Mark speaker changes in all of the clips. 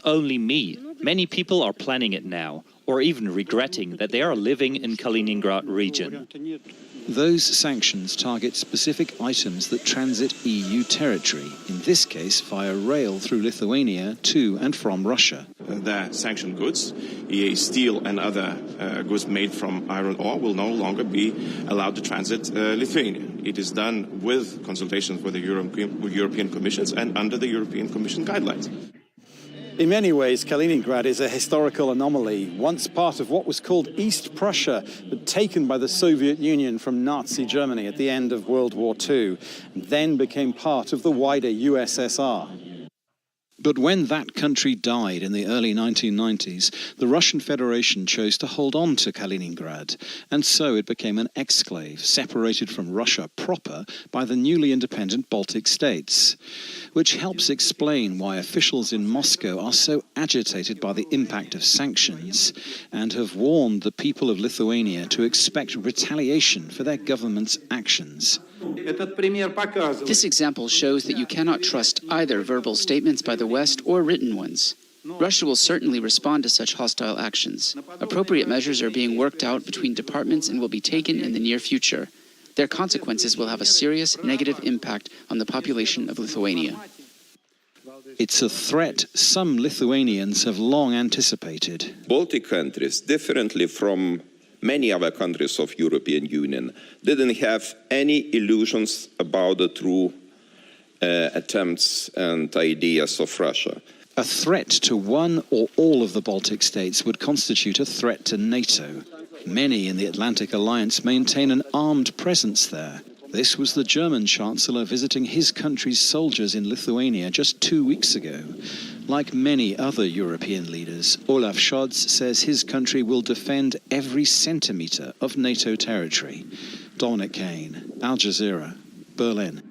Speaker 1: only me. Many people are planning it now, or even regretting that they are living in Kaliningrad region.
Speaker 2: Those sanctions target specific items that transit EU territory, in this case via rail through Lithuania to and from Russia.
Speaker 3: The sanctioned goods, steel and other goods made from iron ore, will no longer be allowed to transit Lithuania. It is done with consultations with the European Commission and under the European Commission guidelines.
Speaker 4: In many ways, Kaliningrad is a historical anomaly, once part of what was called East Prussia, but taken by the Soviet Union from Nazi Germany at the end of World War II, and then became part of the wider USSR.
Speaker 2: But when that country died in the early 1990s, the Russian Federation chose to hold on to Kaliningrad, and so it became an exclave separated from Russia proper by the newly independent Baltic states, which helps explain why officials in Moscow are so agitated by the impact of sanctions and have warned the people of Lithuania to expect retaliation for their government's actions.
Speaker 5: This example shows that you cannot trust either verbal statements by the West or written ones. Russia will certainly respond to such hostile actions. Appropriate measures are being worked out between departments and will be taken in the near future. Their consequences will have a serious negative impact on the population of Lithuania.
Speaker 2: It's a threat some Lithuanians have long anticipated.
Speaker 6: Baltic countries, differently from many other countries of European Union, didn't have any illusions about the true attempts and ideas of Russia.
Speaker 2: A threat to one or all of the Baltic states would constitute a threat to NATO. Many in the Atlantic Alliance maintain an armed presence there. This was the German Chancellor visiting his country's soldiers in Lithuania just 2 weeks ago. Like many other European leaders, Olaf Scholz says his country will defend every centimetre of NATO territory. Dominic Kane, Al Jazeera, Berlin.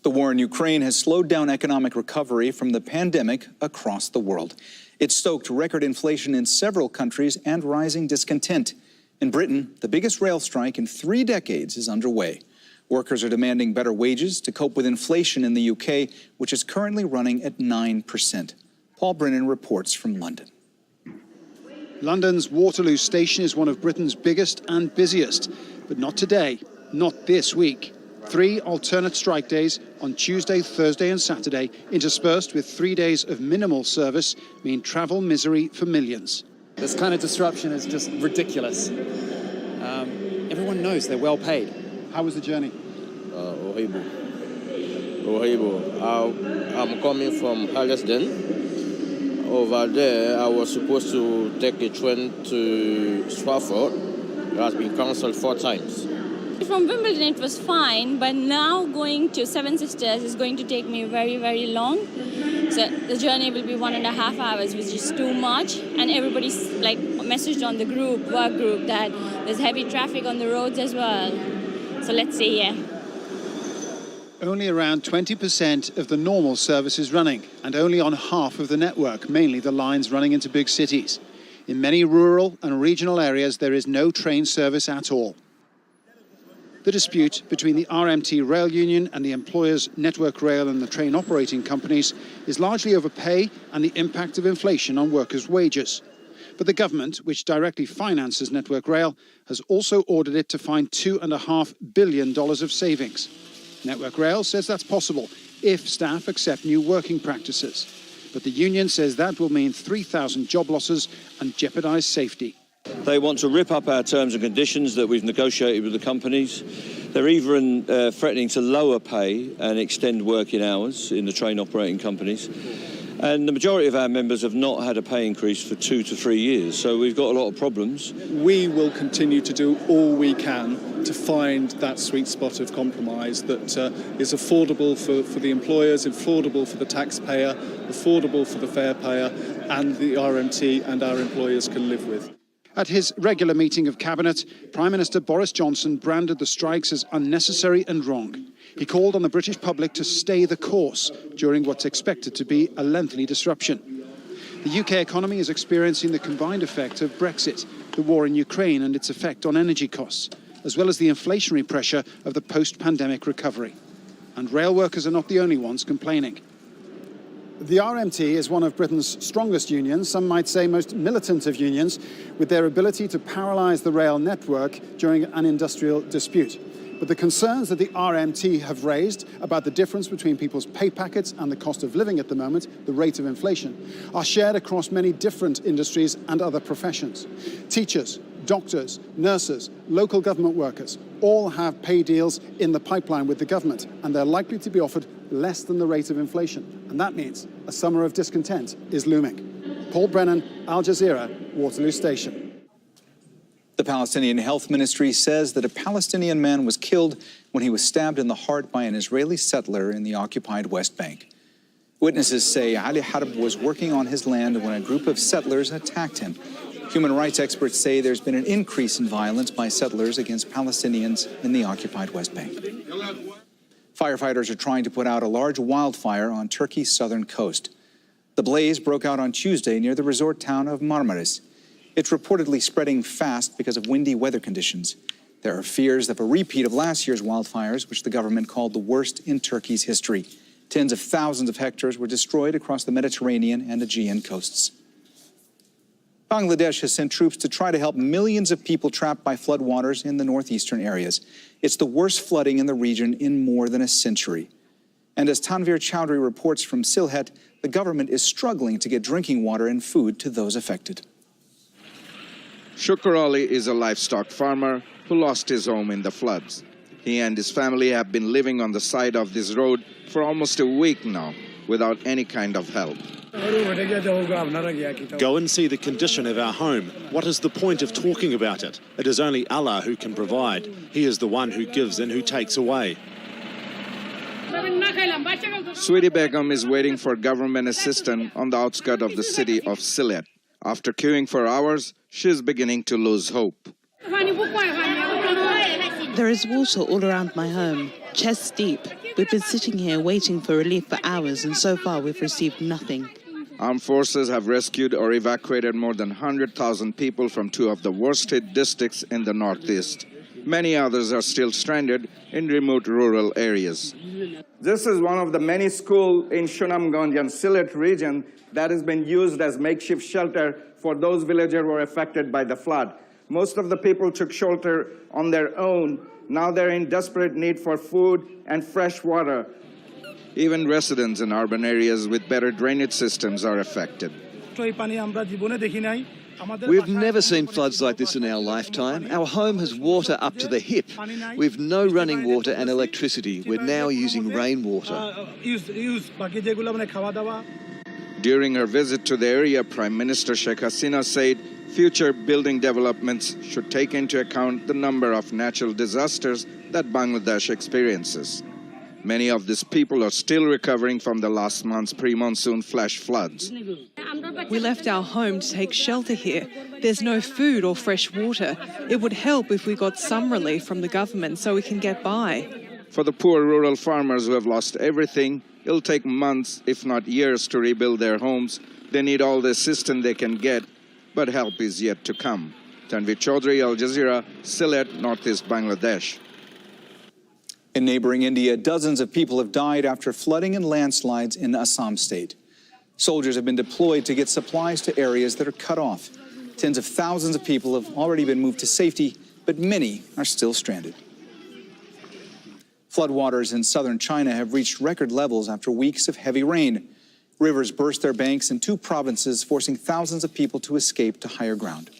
Speaker 7: The war in Ukraine has slowed down economic recovery from the pandemic across the world. It stoked record inflation in several countries and rising discontent. In Britain, the biggest rail strike in 3 decades is underway. Workers are demanding better wages to cope with inflation in the UK, which is currently running at 9%. Paul Brennan reports from London.
Speaker 8: London's Waterloo Station is one of Britain's biggest and busiest, but not today, not this week. 3 alternate strike days on Tuesday, Thursday and Saturday, interspersed with 3 days of minimal service, mean travel misery for millions.
Speaker 9: This kind of disruption is just ridiculous. Everyone knows they're well paid.
Speaker 8: How was the journey?
Speaker 10: Horrible. I'm coming from Harlesden. Over there, I was supposed to take a train to Stratford. It has been cancelled 4 times.
Speaker 11: From Wimbledon it was fine, but now going to Seven Sisters is going to take me very, very long. So the journey will be 1.5 hours, which is too much. And everybody's like messaged on the work group, that there's heavy traffic on the roads as well. So let's see, yeah.
Speaker 8: Only around 20% of the normal service is running, and only on half of the network, mainly the lines running into big cities. In many rural and regional areas, there is no train service at all. The dispute between the RMT Rail Union and the employers Network Rail and the train operating companies is largely over pay and the impact of inflation on workers' wages. But the government, which directly finances Network Rail, has also ordered it to find $2.5 billion of savings. Network Rail says that's possible if staff accept new working practices. But the union says that will mean 3,000 job losses and jeopardise safety.
Speaker 12: They want to rip up our terms and conditions that we've negotiated with the companies. They're even threatening to lower pay and extend working hours in the train operating companies. And the majority of our members have not had a pay increase for 2 to 3 years, so we've got a lot of problems.
Speaker 13: We will continue to do all we can to find that sweet spot of compromise that is affordable for the employers, affordable for the taxpayer, affordable for the fare payer, and the RMT and our employers can live with.
Speaker 8: At his regular meeting of Cabinet, Prime Minister Boris Johnson branded the strikes as unnecessary and wrong. He called on the British public to stay the course during what's expected to be a lengthy disruption. The UK economy is experiencing the combined effect of Brexit, the war in Ukraine and its effect on energy costs, as well as the inflationary pressure of the post-pandemic recovery. And rail workers are not the only ones complaining.
Speaker 4: The RMT is one of Britain's strongest unions, some might say most militant of unions, with their ability to paralyse the rail network during an industrial dispute. But the concerns that the RMT have raised about the difference between people's pay packets and the cost of living at the moment, the rate of inflation, are shared across many different industries and other professions. Teachers, doctors, nurses, local government workers all have pay deals in the pipeline with the government, and they're likely to be offered less than the rate of inflation. And that means a summer of discontent is looming. Paul Brennan, Al Jazeera, Waterloo Station.
Speaker 7: The Palestinian Health Ministry says that a Palestinian man was killed when he was stabbed in the heart by an Israeli settler in the occupied West Bank. Witnesses say Ali Harb was working on his land when a group of settlers attacked him. Human rights experts say there's been an increase in violence by settlers against Palestinians in the occupied West Bank. Firefighters are trying to put out a large wildfire on Turkey's southern coast. The blaze broke out on Tuesday near the resort town of Marmaris. It's reportedly spreading fast because of windy weather conditions. There are fears of a repeat of last year's wildfires, which the government called the worst in Turkey's history. Tens of thousands of hectares were destroyed across the Mediterranean and Aegean coasts. Bangladesh has sent troops to try to help millions of people trapped by floodwaters in the northeastern areas. It's the worst flooding in the region in more than a century. And as Tanvir Chowdhury reports from Sylhet, the government is struggling to get drinking water and food to those affected.
Speaker 14: Shukr Ali is a livestock farmer who lost his home in the floods. He and his family have been living on the side of this road for almost a week now, without any kind of help.
Speaker 15: Go and see the condition of our home. What is the point of talking about it? It is only Allah who can provide. He is the one who gives and who takes away.
Speaker 14: Sweetie Begum is waiting for government assistance on the outskirts of the city of Sylhet. After queuing for hours, she is beginning to lose hope.
Speaker 16: There is water all around my home, chest deep. We've been sitting here waiting for relief for hours, and so far we've received nothing.
Speaker 14: Armed forces have rescued or evacuated more than 100,000 people from two of the worst-hit districts in the northeast. Many others are still stranded in remote rural areas.
Speaker 17: This is one of the many schools in Sunamganj and Sylhet region that has been used as makeshift shelter for those villagers who were affected by the flood. Most of the people took shelter on their own. Now they're in desperate need for food and fresh water.
Speaker 14: Even residents in urban areas with better drainage systems are affected.
Speaker 18: We've never seen floods like this in our lifetime. Our home has water up to the hip. We've no running water and electricity. We're now using rainwater.
Speaker 14: During her visit to the area, Prime Minister Sheikh Hasina said future building developments should take into account the number of natural disasters that Bangladesh experiences. Many of these people are still recovering from the last month's pre-monsoon flash floods.
Speaker 19: We left our home to take shelter here. There's no food or fresh water. It would help if we got some relief from the government so we can get by.
Speaker 14: For the poor rural farmers who have lost everything, it'll take months, if not years, to rebuild their homes. They need all the assistance they can get, but help is yet to come. Tanvir Chowdhury, Al Jazeera, Sylhet, Northeast Bangladesh.
Speaker 7: In neighboring India, dozens of people have died after flooding and landslides in Assam state. Soldiers have been deployed to get supplies to areas that are cut off. Tens of thousands of people have already been moved to safety, but many are still stranded. Floodwaters in southern China have reached record levels after weeks of heavy rain. Rivers burst their banks in two provinces, forcing thousands of people to escape to higher ground.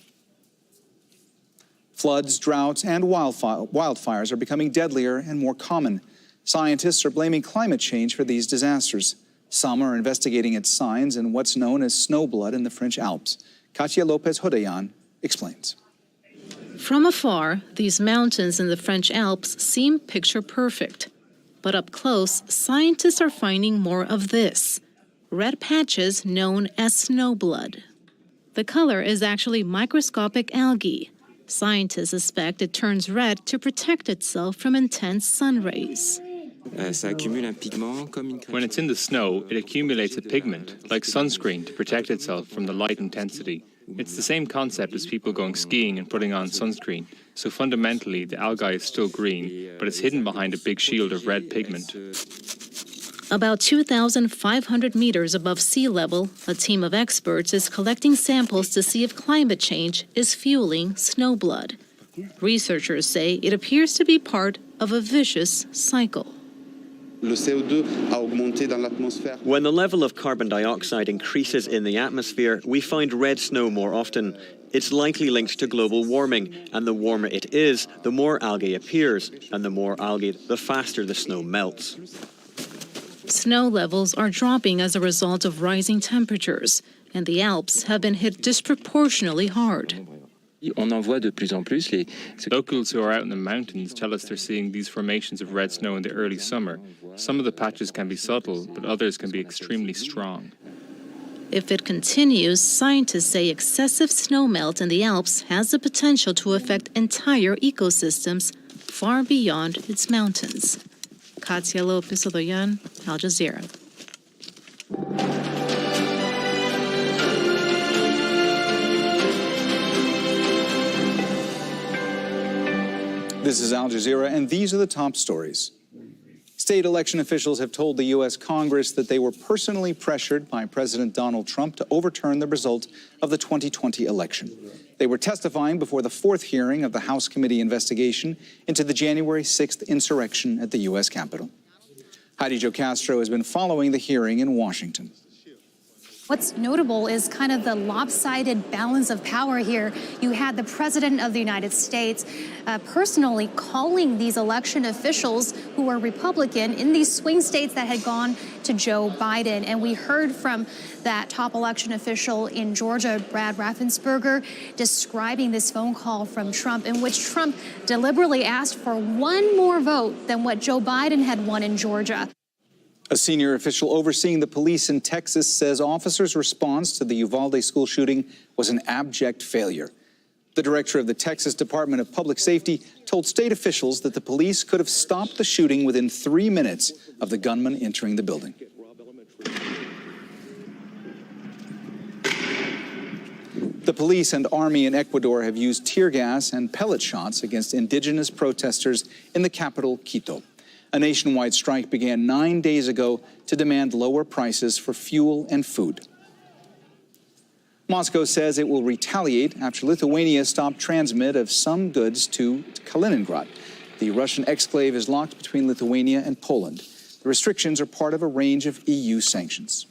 Speaker 7: Floods, droughts, and wildfires are becoming deadlier and more common. Scientists are blaming climate change for these disasters. Some are investigating its signs in what's known as snowblood in the French Alps. Katia Lopez-Hodayan explains.
Speaker 20: From afar, these mountains in the French Alps seem picture perfect. But up close, scientists are finding more of this: red patches known as snowblood. The color is actually microscopic algae. Scientists suspect it turns red to protect itself from intense sun rays.
Speaker 21: When it's in the snow, it accumulates a pigment, like sunscreen, to protect itself from the light intensity. It's the same concept as people going skiing and putting on sunscreen. So fundamentally, the algae is still green, but it's hidden behind a big shield of red pigment.
Speaker 20: About 2,500 meters above sea level, a team of experts is collecting samples to see if climate change is fueling snowblood. Researchers say it appears to be part of a vicious cycle.
Speaker 1: When the level of carbon dioxide increases in the atmosphere, we find red snow more often. It's likely linked to global warming, and the warmer it is, the more algae appears, and the more algae, the faster the snow melts.
Speaker 20: Snow levels are dropping as a result of rising temperatures, and the Alps have been hit disproportionately hard.
Speaker 21: Locals who are out in the mountains tell us they're seeing these formations of red snow in the early summer. Some of the patches can be subtle, but others can be extremely strong.
Speaker 20: If it continues, scientists say excessive snowmelt in the Alps has the potential to affect entire ecosystems far beyond its mountains. Katia Lopez-Odoyan, Al Jazeera.
Speaker 7: This is Al Jazeera, and these are the top stories. State election officials have told the U.S. Congress that they were personally pressured by President Donald Trump to overturn the result of the 2020 election. They were testifying before the fourth hearing of the House Committee investigation into the January 6th insurrection at the U.S. Capitol. Heidi Jo Castro has been following the hearing in Washington.
Speaker 22: What's notable is kind of the lopsided balance of power here. You had the President of the United States personally calling these election officials who were Republican in these swing states that had gone to Joe Biden. And we heard from that top election official in Georgia, Brad Raffensperger, describing this phone call from Trump in which Trump deliberately asked for one more vote than what Joe Biden had won in Georgia.
Speaker 7: A senior official overseeing the police in Texas says officers' response to the Uvalde school shooting was an abject failure. The director of the Texas Department of Public Safety told state officials that the police could have stopped the shooting within 3 minutes of the gunman entering the building. The police and army in Ecuador have used tear gas and pellet shots against indigenous protesters in the capital, Quito. A nationwide strike began 9 days ago to demand lower prices for fuel and food. Moscow says it will retaliate after Lithuania stopped transmit of some goods to Kaliningrad. The Russian exclave is locked between Lithuania and Poland. The restrictions are part of a range of EU sanctions.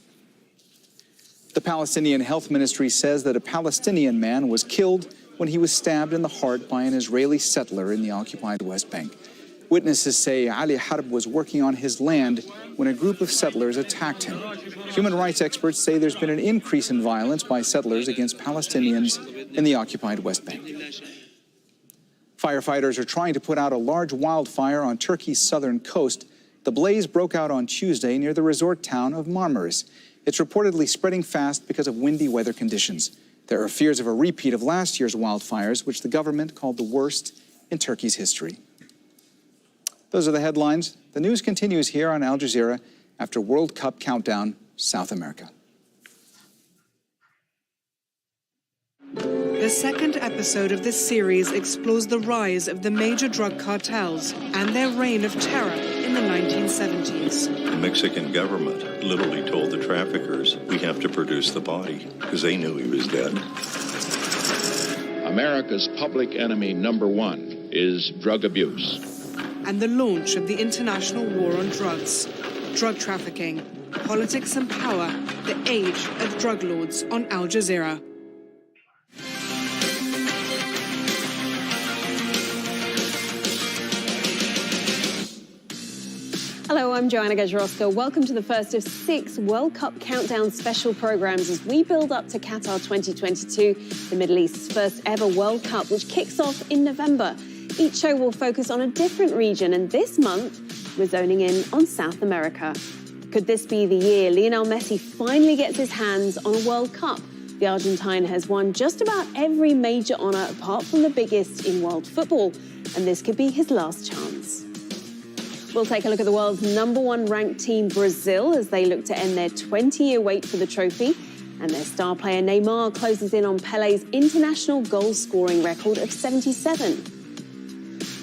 Speaker 7: The Palestinian Health Ministry says that a Palestinian man was killed when he was stabbed in the heart by an Israeli settler in the occupied West Bank. Witnesses say Ali Harb was working on his land when a group of settlers attacked him. Human rights experts say there's been an increase in violence by settlers against Palestinians in the occupied West Bank. Firefighters are trying to put out a large wildfire on Turkey's southern coast. The blaze broke out on Tuesday near the resort town of Marmaris. It's reportedly spreading fast because of windy weather conditions. There are fears of a repeat of last year's wildfires, which the government called the worst in Turkey's history. Those are the headlines. The news continues here on Al Jazeera after World Cup Countdown, South America.
Speaker 19: The second episode of this series explores the rise of the major drug cartels and their reign of terror in the 1970s.
Speaker 23: The Mexican government literally told the traffickers, we have to produce the body, because they knew he was dead.
Speaker 24: America's public enemy number one is drug abuse.
Speaker 19: And the launch of the international war on drugs, drug trafficking, politics and power, the age of drug lords on Al Jazeera.
Speaker 25: Hello, I'm Joanna Gajarowska. Welcome to the first of 6 World Cup Countdown special programs as we build up to Qatar 2022, the Middle East's first ever World Cup, which kicks off in November. Each show will focus on a different region, and this month, we're zoning in on South America. Could this be the year Lionel Messi finally gets his hands on a World Cup? The Argentine has won just about every major honour apart from the biggest in world football, and this could be his last chance. We'll take a look at the world's #1 ranked team, Brazil, as they look to end their 20-year wait for the trophy, and their star player Neymar closes in on Pele's international goal-scoring record of 77.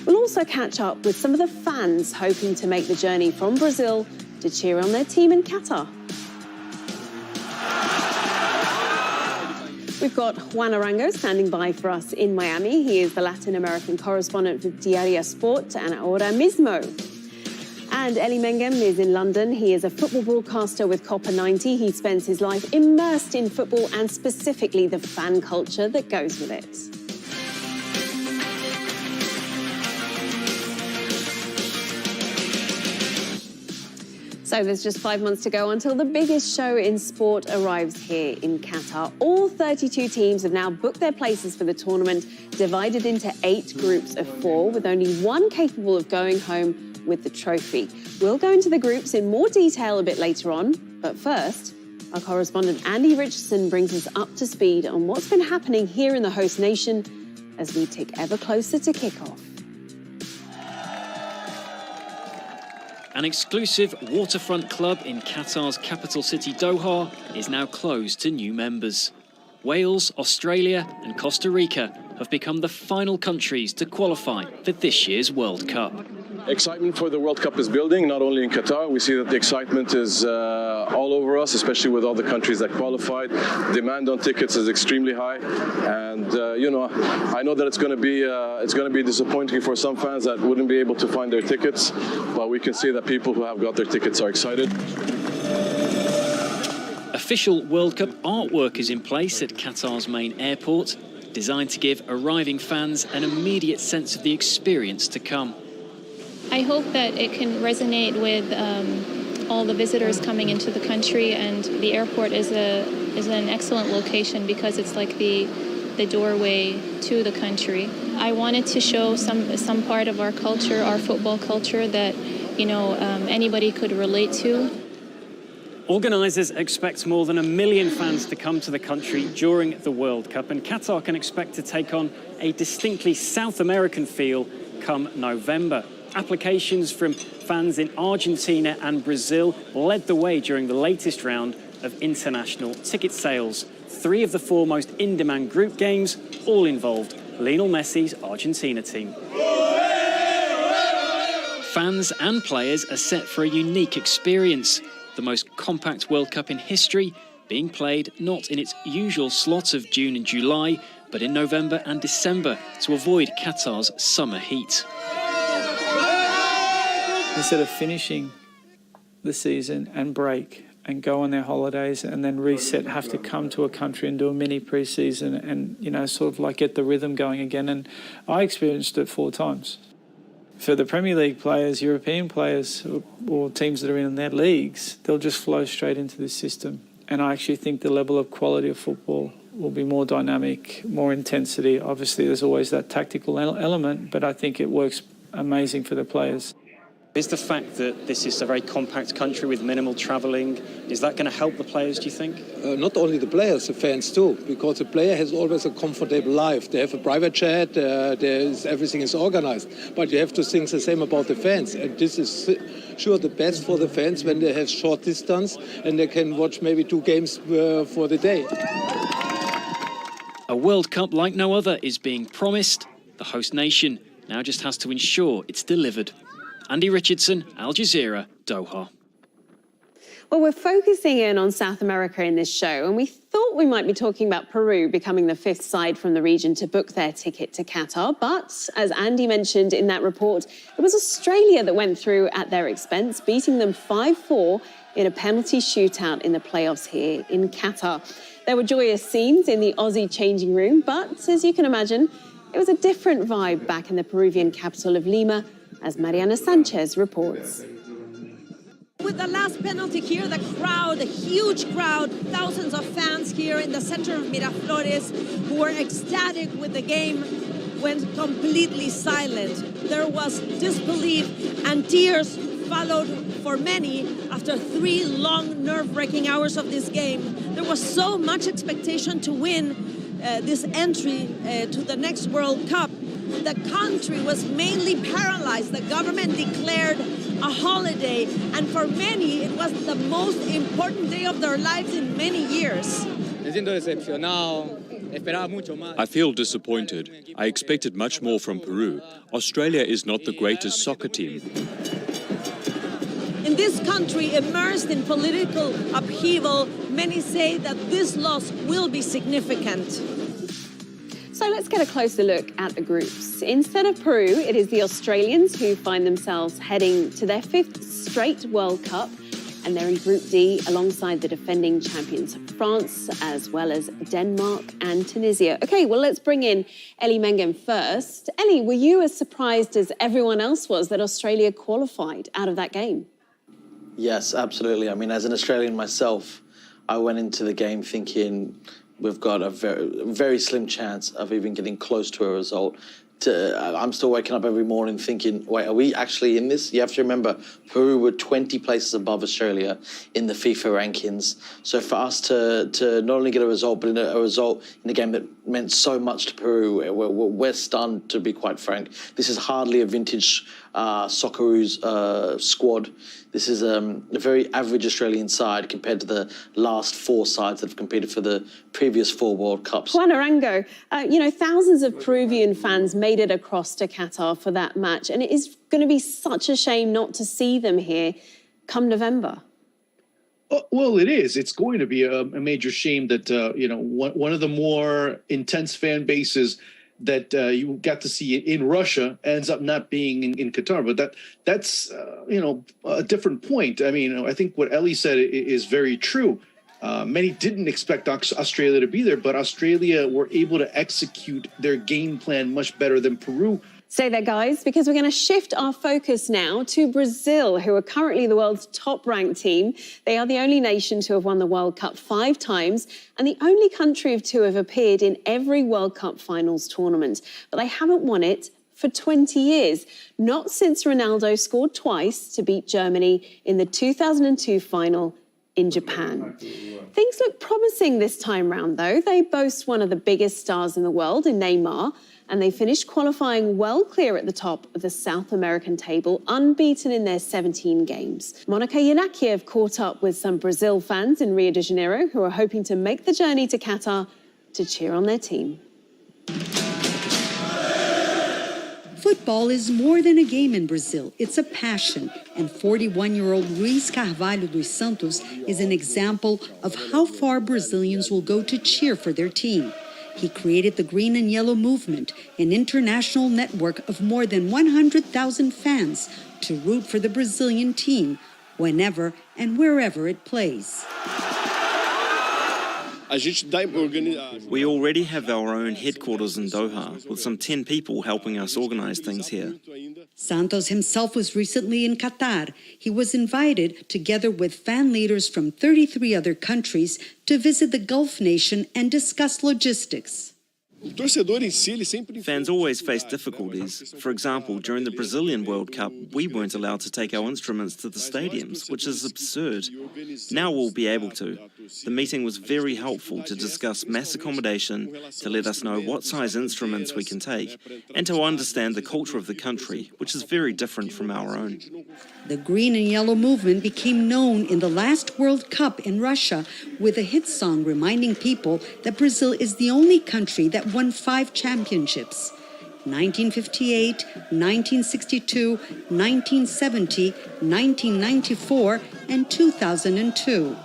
Speaker 25: We'll also catch up with some of the fans hoping to make the journey from Brazil to cheer on their team in Qatar. We've got Juan Arango standing by for us in Miami. He is the Latin American correspondent for Diaria Sport and Ahora Mismo. And Eli Mengem is in London. He is a football broadcaster with Copper 90. He spends his life immersed in football and specifically the fan culture that goes with it. So there's just 5 months to go until the biggest show in sport arrives here in Qatar. All 32 teams have now booked their places for the tournament, divided into 8 groups of 4, with only one capable of going home with the trophy. We'll go into the groups in more detail a bit later on, but first, our correspondent Andy Richardson brings us up to speed on what's been happening here in the host nation as we tick ever closer to kick-off.
Speaker 2: An exclusive waterfront club in Qatar's capital city Doha is now closed to new members. Wales, Australia and Costa Rica have become the final countries to qualify for this year's World Cup.
Speaker 3: Excitement for the World Cup is building, not only in Qatar. We see that the excitement is all over us, especially with all the countries that qualified. Demand on tickets is extremely high, and I know that it's going to be disappointing for some fans that wouldn't be able to find their tickets, but we can see that people who have got their tickets are excited.
Speaker 2: Official World Cup artwork is in place at Qatar's main airport, designed to give arriving fans an immediate sense of the experience to come.
Speaker 5: I hope that it can resonate with all the visitors coming into the country, and the airport is an excellent location because it's like the doorway to the country. I wanted to show some part of our culture, our football culture, that anybody could relate to.
Speaker 2: Organisers expect more than 1 million fans to come to the country during the World Cup, and Qatar can expect to take on a distinctly South American feel come November. Applications from fans in Argentina and Brazil led the way during the latest round of international ticket sales. 3 of the 4 most in-demand group games all involved Lionel Messi's Argentina team. Fans and players are set for a unique experience. The most compact World Cup in history, being played not in its usual slots of June and July, but in November and December to avoid Qatar's summer heat.
Speaker 6: Instead of finishing the season and break and go on their holidays and then reset, have to come to a country and do a mini pre-season and, sort of like get the rhythm going again. And I experienced it 4 times. For the Premier League players, European players or teams that are in their leagues, they'll just flow straight into this system. And I actually think the level of quality of football will be more dynamic, more intensity. Obviously, there's always that tactical element, but I think it works amazing for the players.
Speaker 2: Is the fact that this is a very compact country with minimal travelling, is that going to help the players, do you think?
Speaker 9: Not only the players, the fans too, because the player has always a comfortable life. They have a private jet, everything is organized. But you have to think the same about the fans. And this is sure the best for the fans when they have short distance and they can watch maybe 2 games for the day.
Speaker 2: A World Cup like no other is being promised. The host nation now just has to ensure it's delivered. Andy Richardson, Al Jazeera, Doha.
Speaker 25: Well, we're focusing in on South America in this show, and we thought we might be talking about Peru becoming the 5th side from the region to book their ticket to Qatar. But as Andy mentioned in that report, it was Australia that went through at their expense, beating them 5-4 in a penalty shootout in the playoffs here in Qatar. There were joyous scenes in the Aussie changing room, but as you can imagine, it was a different vibe back in the Peruvian capital of Lima, as Mariana Sanchez reports.
Speaker 26: With the last penalty here, the crowd, a huge crowd, thousands of fans here in the center of Miraflores who were ecstatic with the game, went completely silent. There was disbelief and tears followed for many after 3 long, nerve-wracking hours of this game. There was so much expectation to win this entry to the next World Cup. The country was mainly paralyzed. The government declared a holiday, and for many, it was the most important day of their lives in many years.
Speaker 27: I feel disappointed. I expected much more from Peru. Australia is not the greatest soccer team.
Speaker 26: In In this country immersed in political upheaval, many say that this loss will be significant.
Speaker 25: So let's get a closer look at the groups. Instead of Peru, it is the Australians who find themselves heading to their 5th straight World Cup. And they're in Group D alongside the defending champions France, as well as Denmark and Tunisia. Okay, well, let's bring in Ellie Mengen first. Ellie, were you as surprised as everyone else was that Australia qualified out of that game?
Speaker 4: Yes, absolutely. I mean, as an Australian myself, I went into the game thinking we've got a very slim chance of even getting close to a result. I'm still waking up every morning thinking, wait, are we actually in this? You have to remember, Peru were 20 places above Australia in the FIFA rankings. So for us to not only get a result, but a result in a game that meant so much to Peru, we're stunned, to be quite frank. This is hardly a vintage Socceroos squad. This is a very average Australian side compared to the last 4 sides that have competed for the previous 4 World Cups.
Speaker 25: Juan Arango, thousands of Peruvian fans made it across to Qatar for that match, and it is going to be such a shame not to see them here come November.
Speaker 8: Well, it is. It's going to be a major shame that, one of the more intense fan bases that you got to see in Russia ends up not being in Qatar. But that's a different point. I mean, I think what Ellie said is very true. Many didn't expect Australia to be there, but Australia were able to execute their game plan much better than Peru.
Speaker 25: Stay there, guys, because we're going to shift our focus now to Brazil, who are currently the world's top-ranked team. They are the only nation to have won the World Cup 5 times and the only country to have appeared in every World Cup finals tournament. But they haven't won it for 20 years, not since Ronaldo scored twice to beat Germany in the 2002 final in Japan. Things look promising this time round, though. They boast one of the biggest stars in the world in Neymar, and they finished qualifying well clear at the top of the South American table, unbeaten in their 17 games. Monica Yanakiev caught up with some Brazil fans in Rio de Janeiro who are hoping to make the journey to Qatar to cheer on their team.
Speaker 10: Football is more than a game in Brazil. It's a passion. And 41-year-old Luiz Carvalho dos Santos is an example of how far Brazilians will go to cheer for their team. He created the Green and Yellow Movement, an international network of more than 100,000 fans to root for the Brazilian team whenever and wherever it plays.
Speaker 11: We already have our own headquarters in Doha, with some 10 people helping us organize things here.
Speaker 10: Santos himself was recently in Qatar. He was invited, together with fan leaders from 33 other countries, to visit the Gulf nation and discuss logistics.
Speaker 11: Fans always face difficulties. For example, during the Brazilian World Cup, we weren't allowed to take our instruments to the stadiums, which is absurd. Now we'll be able to. The meeting was very helpful to discuss mass accommodation, to let us know what size instruments we can take, and to understand the culture of the country, which is very different from our own.
Speaker 10: The Green and Yellow Movement became known in the last World Cup in Russia with a hit song reminding people that Brazil is the only country that won 5 championships: 1958, 1962, 1970, 1994, and 2002.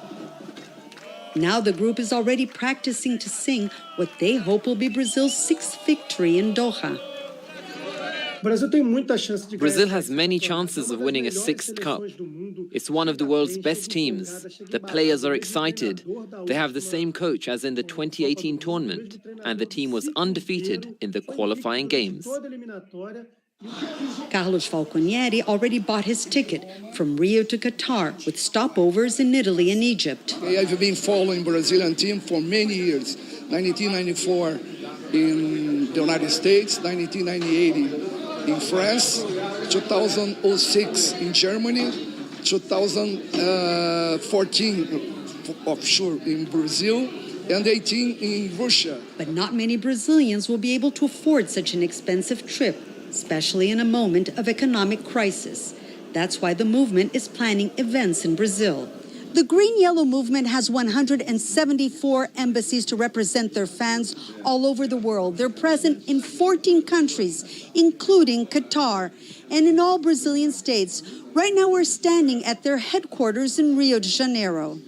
Speaker 10: Now the group is already practicing to sing what they hope will be Brazil's 6th victory in Doha.
Speaker 12: Brazil has many chances of winning a 6th cup. It's one of the world's best teams. The players are excited. They have the same coach as in the 2018 tournament, and the team was undefeated in the qualifying games.
Speaker 10: Carlos Falconieri already bought his ticket from Rio to Qatar, with stopovers in Italy and Egypt.
Speaker 13: I've been following Brazilian team for many years. 1994 in the United States, 1998 in France, 2006 in Germany, 2014 offshore in Brazil, and 18 in Russia.
Speaker 10: But not many Brazilians will be able to afford such an expensive trip, especially in a moment of economic crisis. That's why the movement is planning events in Brazil. The Green-Yellow movement has 174 embassies to represent their fans all over the world. They're present in 14 countries, including Qatar, and in all Brazilian states. Right now, we're standing at their headquarters in Rio de Janeiro.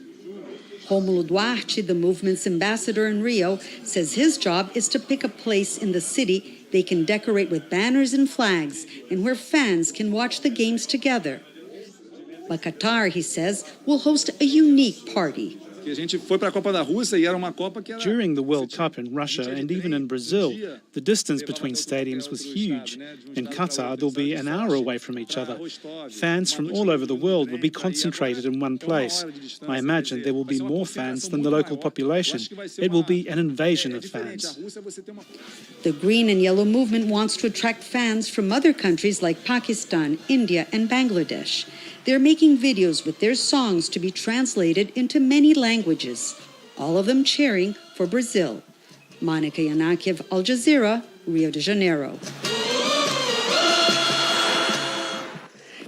Speaker 10: Romulo Duarte, the movement's ambassador in Rio, says his job is to pick a place in the city they can decorate with banners and flags and where fans can watch the games together. But Qatar, he says, will host a unique party.
Speaker 1: During the World Cup in Russia and even in Brazil, the distance between stadiums was huge. In Qatar, they'll be an hour away from each other. Fans from all over the world will be concentrated in one place. I imagine there will be more fans than the local population. It will be an invasion of fans.
Speaker 10: The Green and Yellow movement wants to attract fans from other countries like Pakistan, India, and Bangladesh. They're making videos with their songs to be translated into many languages, all of them cheering for Brazil. Monica Yanakiev, Al Jazeera, Rio de Janeiro.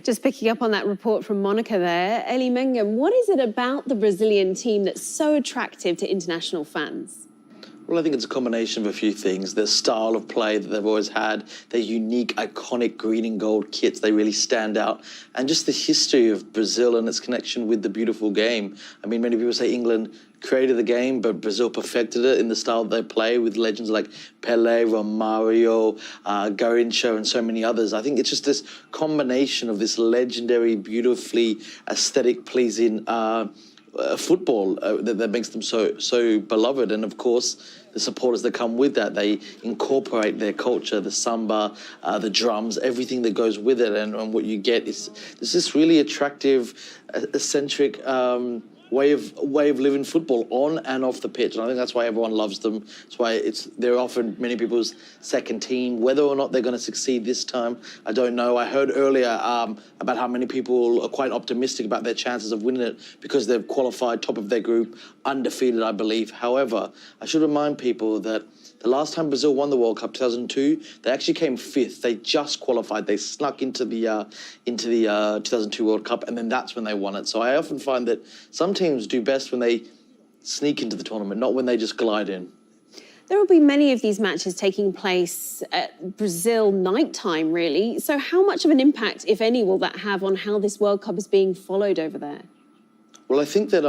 Speaker 25: Just picking up on that report from Monica there, Elie Mangum, what is it about the Brazilian team that's so attractive to international fans?
Speaker 4: Well, I think it's a combination of a few things. Their style of play that they've always had, their unique, iconic green and gold kits, they really stand out. And just the history of Brazil and its connection with the beautiful game. I mean, many people say England created the game, but Brazil perfected it in the style that they play with legends like Pelé, Romario, Garrincha, and so many others. I think it's just this combination of this legendary, beautifully aesthetic, pleasing football that makes them so beloved. And of course, the supporters that come with that, they incorporate their culture, the samba, the drums, everything that goes with it. And what you get is this really attractive, eccentric way of living football on and off the pitch. And I think that's why everyone loves them. That's why they're often many people's second team. Whether or not they're going to succeed this time, I don't know. I heard earlier about how many people are quite optimistic about their chances of winning it because they've qualified top of their group, undefeated, I believe. However, I should remind people that the last time Brazil won the World Cup, 2002, they actually came fifth. They just qualified. They snuck into the 2002 World Cup, and then that's when they won it. So I often find that some teams do best when they sneak into the tournament, not when they just glide in.
Speaker 25: There will be many of these matches taking place at Brazil nighttime, really. So how much of an impact, if any, will that have on how this World Cup is being followed over there?
Speaker 4: Well, I think that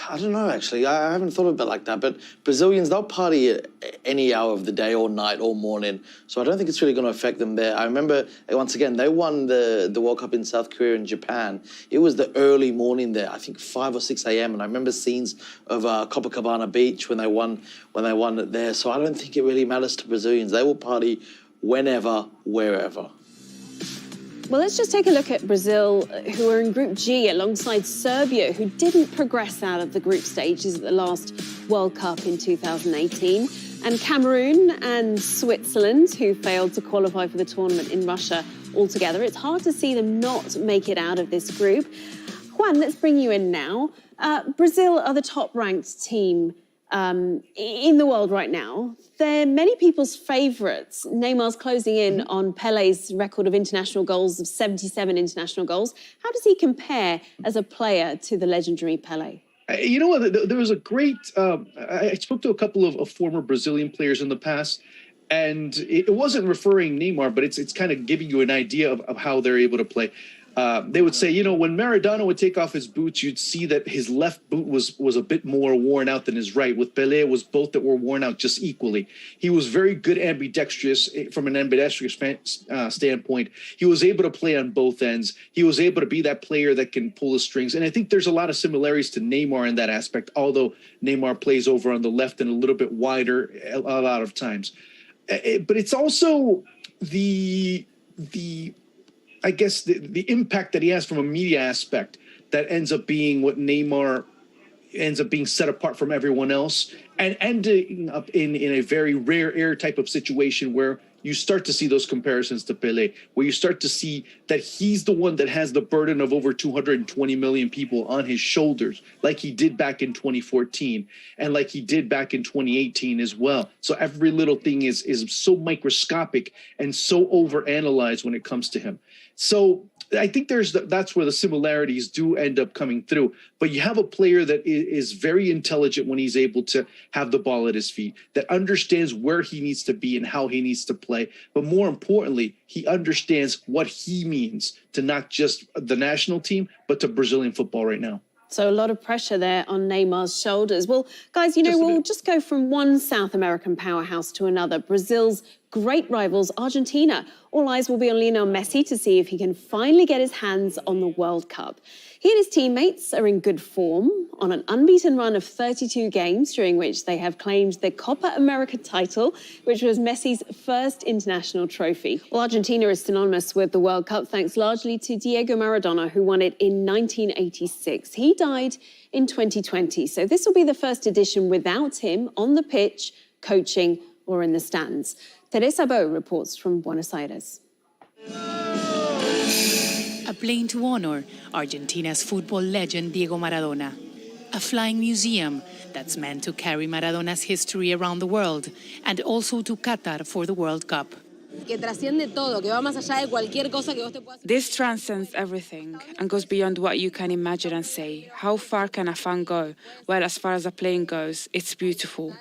Speaker 4: I don't know, actually. I haven't thought about it like that. But Brazilians, they'll party at any hour of the day or night or morning. So I don't think it's really going to affect them there. I remember, once again, they won the World Cup in South Korea and Japan. It was the early morning there, I think 5 or 6 a.m. And I remember scenes of Copacabana Beach when they won it there. So I don't think it really matters to Brazilians. They will party whenever, wherever.
Speaker 25: Well, let's just take a look at Brazil, who are in Group G alongside Serbia, who didn't progress out of the group stages at the last World Cup in 2018, and Cameroon and Switzerland, who failed to qualify for the tournament in Russia altogether. It's hard to see them not make it out of this group. Juan, let's bring you in now. Brazil are the top-ranked team in the world right now. They're many people's favourites. Neymar's closing in on Pelé's record of international goals, of 77 international goals. How does he compare as a player to the legendary Pelé?
Speaker 8: You know what? There was a great... I spoke to a couple of former Brazilian players in the past, and it wasn't referring Neymar, but it's kind of giving you an idea of how they're able to play. They would say, you know, when Maradona would take off his boots, you'd see that his left boot was a bit more worn out than his right. With Pelé, it was both that were worn out just equally. He was very good ambidextrous from an ambidextrous standpoint. He was able to play on both ends. He was able to be that player that can pull the strings. And I think there's a lot of similarities to Neymar in that aspect, although Neymar plays over on the left and a little bit wider a lot of times. But it's also I guess the impact that he has from a media aspect that ends up being what Neymar ends up being set apart from everyone else and ending up in a very rare air type of situation where you start to see those comparisons to Pelé, where you start to see that he's the one that has the burden of over 220 million people on his shoulders, like he did back in 2014 and like he did back in 2018 as well. So every little thing is so microscopic and so overanalyzed when it comes to him. So I think that's where the similarities do end up coming through. But you have a player that is very intelligent when he's able to have the ball at his feet, that understands where he needs to be and how he needs to play. But more importantly, he understands what he means to not just the national team, but to Brazilian football right now.
Speaker 25: So a lot of pressure there on Neymar's shoulders. Well, guys, we'll just go from one South American powerhouse to another. Brazil's great rivals, Argentina. All eyes will be on Lionel Messi to see if he can finally get his hands on the World Cup. He and his teammates are in good form on an unbeaten run of 32 games, during which they have claimed the Copa America title, which was Messi's first international trophy. Well, Argentina is synonymous with the World Cup thanks largely to Diego Maradona, who won it in 1986. He died in 2020, so this will be the first edition without him on the pitch, coaching, or in the stands. Teresa Bo reports from Buenos Aires.
Speaker 14: A plane to honor Argentina's football legend Diego Maradona. A flying museum that's meant to carry Maradona's history around the world and also to Qatar for the World Cup.
Speaker 15: This transcends everything and goes beyond what you can imagine and say. How far can a fan go? Well, as far as a plane goes, it's beautiful.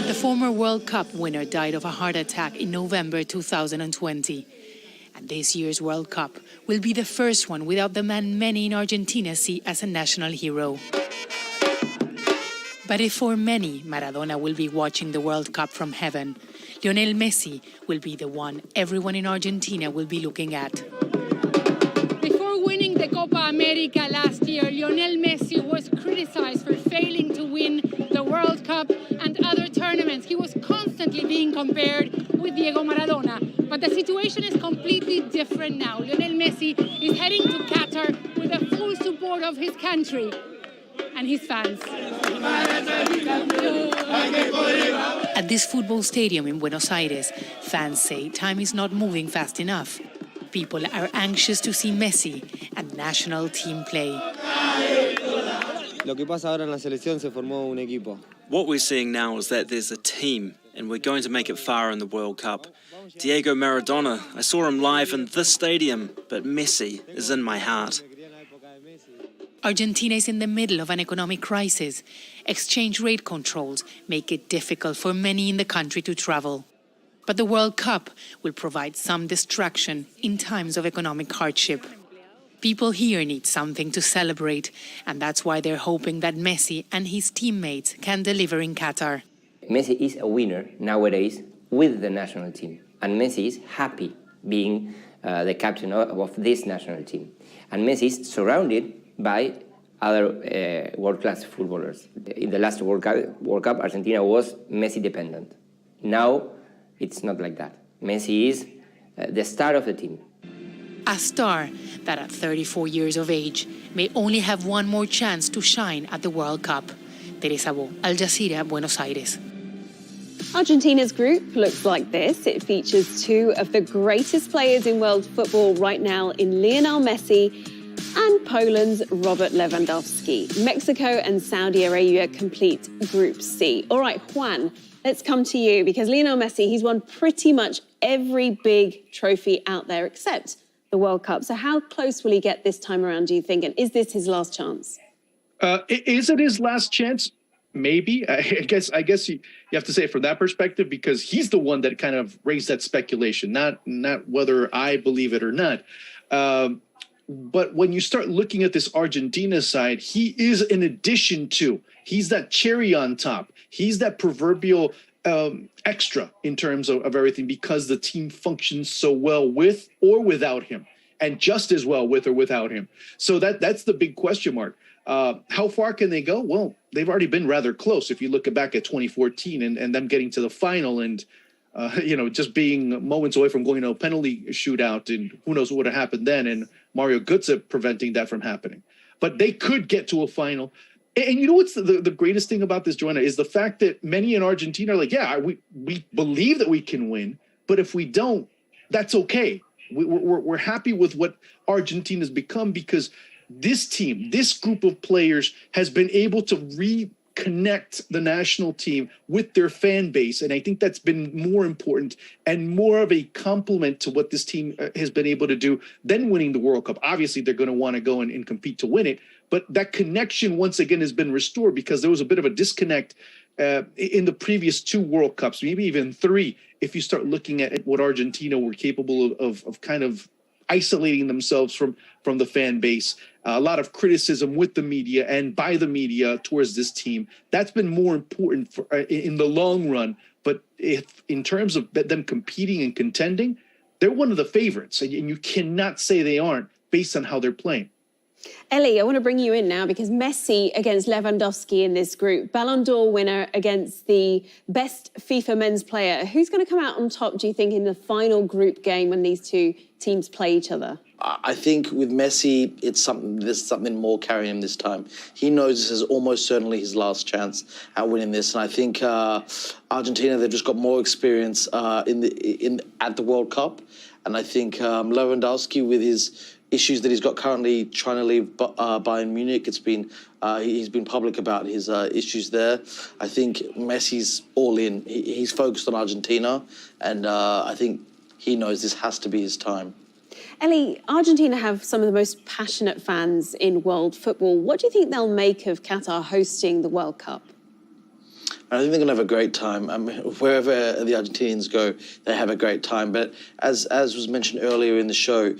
Speaker 14: The former World Cup winner died of a heart attack in November 2020. And this year's World Cup will be the first one without the man many in Argentina see as a national hero. But if for many, Maradona will be watching the World Cup from heaven, Lionel Messi will be the one everyone in Argentina will be looking at.
Speaker 16: Before winning the Copa America last year, Lionel Messi was criticized for failing to win the World Cup and other tournaments. He was constantly being compared with Diego Maradona. But the situation is completely different now. Lionel Messi is heading to Qatar with the full support of his country and his fans.
Speaker 14: At this football stadium in Buenos Aires, fans say time is not moving fast enough. People are anxious to see Messi and national team play.
Speaker 11: What we're seeing now is that there's a team, and we're going to make it far in the World Cup. Diego Maradona, I saw him live in this stadium, but Messi is in my heart.
Speaker 14: Argentina is in the middle of an economic crisis. Exchange rate controls make it difficult for many in the country to travel. But the World Cup will provide some distraction in times of economic hardship. People here need something to celebrate, and that's why they're hoping that Messi and his teammates can deliver in Qatar.
Speaker 17: Messi is a winner nowadays with the national team, and Messi is happy being the captain of this national team. And Messi is surrounded by other world-class footballers. In the last World Cup, Argentina was Messi dependent. Now, it's not like that. Messi is the star of the team.
Speaker 14: A star that at 34 years of age may only have one more chance to shine at the World Cup. Teresa Bo, Al Jazeera, Buenos Aires.
Speaker 25: Argentina's group looks like this. It features two of the greatest players in world football right now in Lionel Messi and Poland's Robert Lewandowski. Mexico and Saudi Arabia complete Group C. All right, Juan, let's come to you because Lionel Messi, he's won pretty much every big trophy out there except the World Cup. So how close will he get this time around, do you think? And is this his last chance?
Speaker 8: Is it his last chance? Maybe. I guess you have to say it from that perspective because he's the one that kind of raised that speculation, not whether I believe it or not. But when you start looking at this Argentina side, he is an addition to. He's that cherry on top. He's that proverbial extra in terms of everything because the team functions so well with or without him, and just as well with or without him. So that's the big question mark. How far can they go? Well, they've already been rather close. If you look back at 2014 and them getting to the final and just being moments away from going to a penalty shootout, and who knows what would have happened then, and Mario Götze preventing that from happening. But they could get to a final. And you know what's the greatest thing about this, Joanna, is the fact that many in Argentina are like, yeah, we believe that we can win, but if we don't, that's okay. We're happy with what Argentina's become because this team, this group of players has been able to reconnect the national team with their fan base. And I think that's been more important and more of a compliment to what this team has been able to do than winning the World Cup. Obviously, they're going to want to go and compete to win it. But that connection, once again, has been restored because there was a bit of a disconnect in the previous 2 World Cups, maybe even 3, if you start looking at what Argentina were capable of kind of isolating themselves from the fan base. A lot of criticism with the media and by the media towards this team. That's been more important for, in the long run. But if in terms of them competing and contending, they're one of the favorites. And you cannot say they aren't based on how they're playing.
Speaker 25: Ellie, I want to bring you in now because Messi against Lewandowski in this group, Ballon d'Or winner against the best FIFA men's player. Who's going to come out on top, do you think, in the final group game when these 2 teams play each other?
Speaker 4: I think with Messi, there's something more carrying him this time. He knows this is almost certainly his last chance at winning this, and I think Argentina, they've just got more experience at the World Cup, and I think Lewandowski, with his issues that he's got currently trying to leave Bayern Munich, he's been public about his issues there. I think Messi's all in. He's focused on Argentina, and I think he knows this has to be his time.
Speaker 25: Ellie, Argentina have some of the most passionate fans in world football. What do you think they'll make of Qatar hosting the World Cup?
Speaker 4: I think they're going to have a great time. Wherever the Argentinians go, they have a great time. But as was mentioned earlier in the show,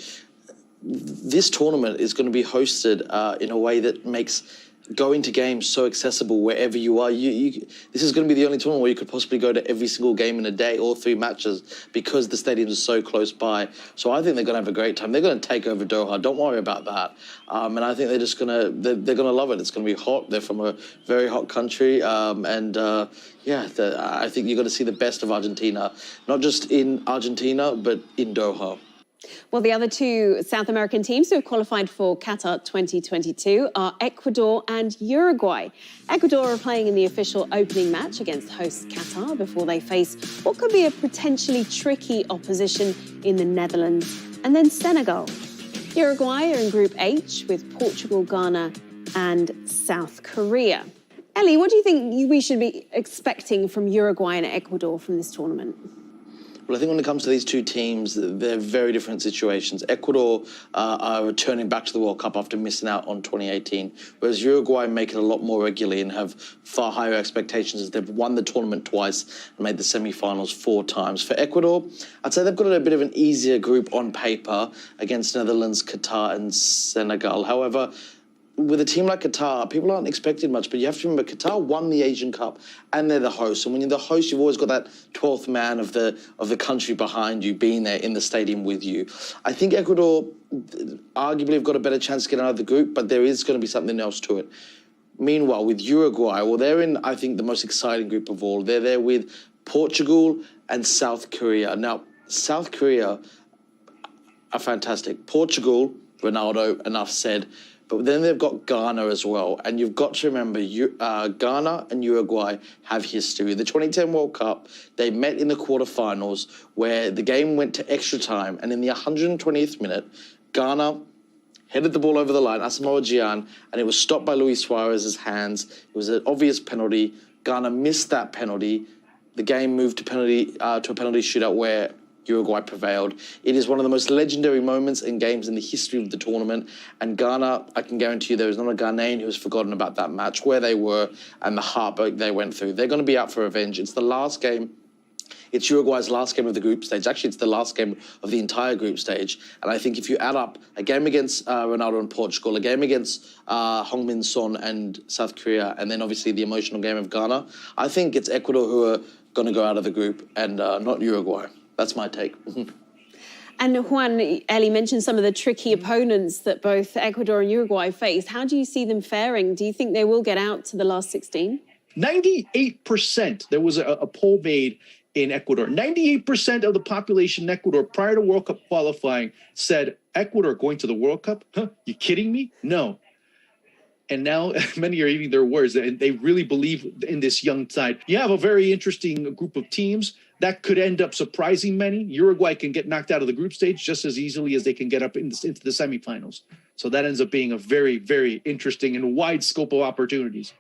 Speaker 4: this tournament is going to be hosted in a way that makes going to games so accessible wherever you are. This is going to be the only tournament where you could possibly go to every single game in a day, all 3 matches, because the stadiums are so close by. So I think they're going to have a great time. They're going to take over Doha. Don't worry about that. And I think they're just going to love it. It's going to be hot. They're from a very hot country. I think you're going to see the best of Argentina, not just in Argentina, but in Doha.
Speaker 25: Well, the other 2 South American teams who have qualified for Qatar 2022 are Ecuador and Uruguay. Ecuador are playing in the official opening match against host Qatar before they face what could be a potentially tricky opposition in the Netherlands and then Senegal. Uruguay are in Group H with Portugal, Ghana and South Korea. Ellie, what do you think we should be expecting from Uruguay and Ecuador from this tournament?
Speaker 4: Well, I think when it comes to these 2 teams, they're very different situations. Ecuador are returning back to the World Cup after missing out on 2018, whereas Uruguay make it a lot more regularly and have far higher expectations as they've won the tournament twice and made the semi-finals 4 times. For Ecuador, I'd say they've got a bit of an easier group on paper against Netherlands, Qatar and Senegal. However, with a team like Qatar, people aren't expecting much, but you have to remember Qatar won the Asian Cup and they're the host. And when you're the host, you've always got that 12th man of the country behind you being there in the stadium with you. I think Ecuador arguably have got a better chance to get out of the group, but there is going to be something else to it. Meanwhile, with Uruguay, well, they're in, I think, the most exciting group of all. They're there with Portugal and South Korea. Now, South Korea are fantastic. Portugal, Ronaldo, enough said. But then they've got Ghana as well. And you've got to remember, Ghana and Uruguay have history. The 2010 World Cup, they met in the quarterfinals where the game went to extra time. And in the 120th minute, Ghana headed the ball over the line, Asamoah Gyan, and it was stopped by Luis Suarez's hands. It was an obvious penalty. Ghana missed that penalty. The game moved to a penalty shootout where Uruguay prevailed. It is one of the most legendary moments in games in the history of the tournament. And Ghana, I can guarantee you there is not a Ghanaian who has forgotten about that match, where they were and the heartbreak they went through. They're going to be out for revenge. It's the last game. It's Uruguay's last game of the group stage. Actually, it's the last game of the entire group stage. And I think if you add up a game against Ronaldo and Portugal, a game against Heung-min Son and South Korea, and then obviously the emotional game of Ghana, I think it's Ecuador who are going to go out of the group and not Uruguay. That's my take.
Speaker 25: And Juan, Ellie mentioned some of the tricky opponents that both Ecuador and Uruguay face. How do you see them faring? Do you think they will get out to the last 16?
Speaker 8: 98%. There was a poll made in Ecuador. 98% of the population in Ecuador prior to World Cup qualifying said Ecuador going to the World Cup? Huh? You kidding me? No. And now many are eating their words, and they really believe in this young side. You have a very interesting group of teams that could end up surprising many. Uruguay can get knocked out of the group stage just as easily as they can get up into the semifinals. So that ends up being a very, very interesting and wide scope of opportunities.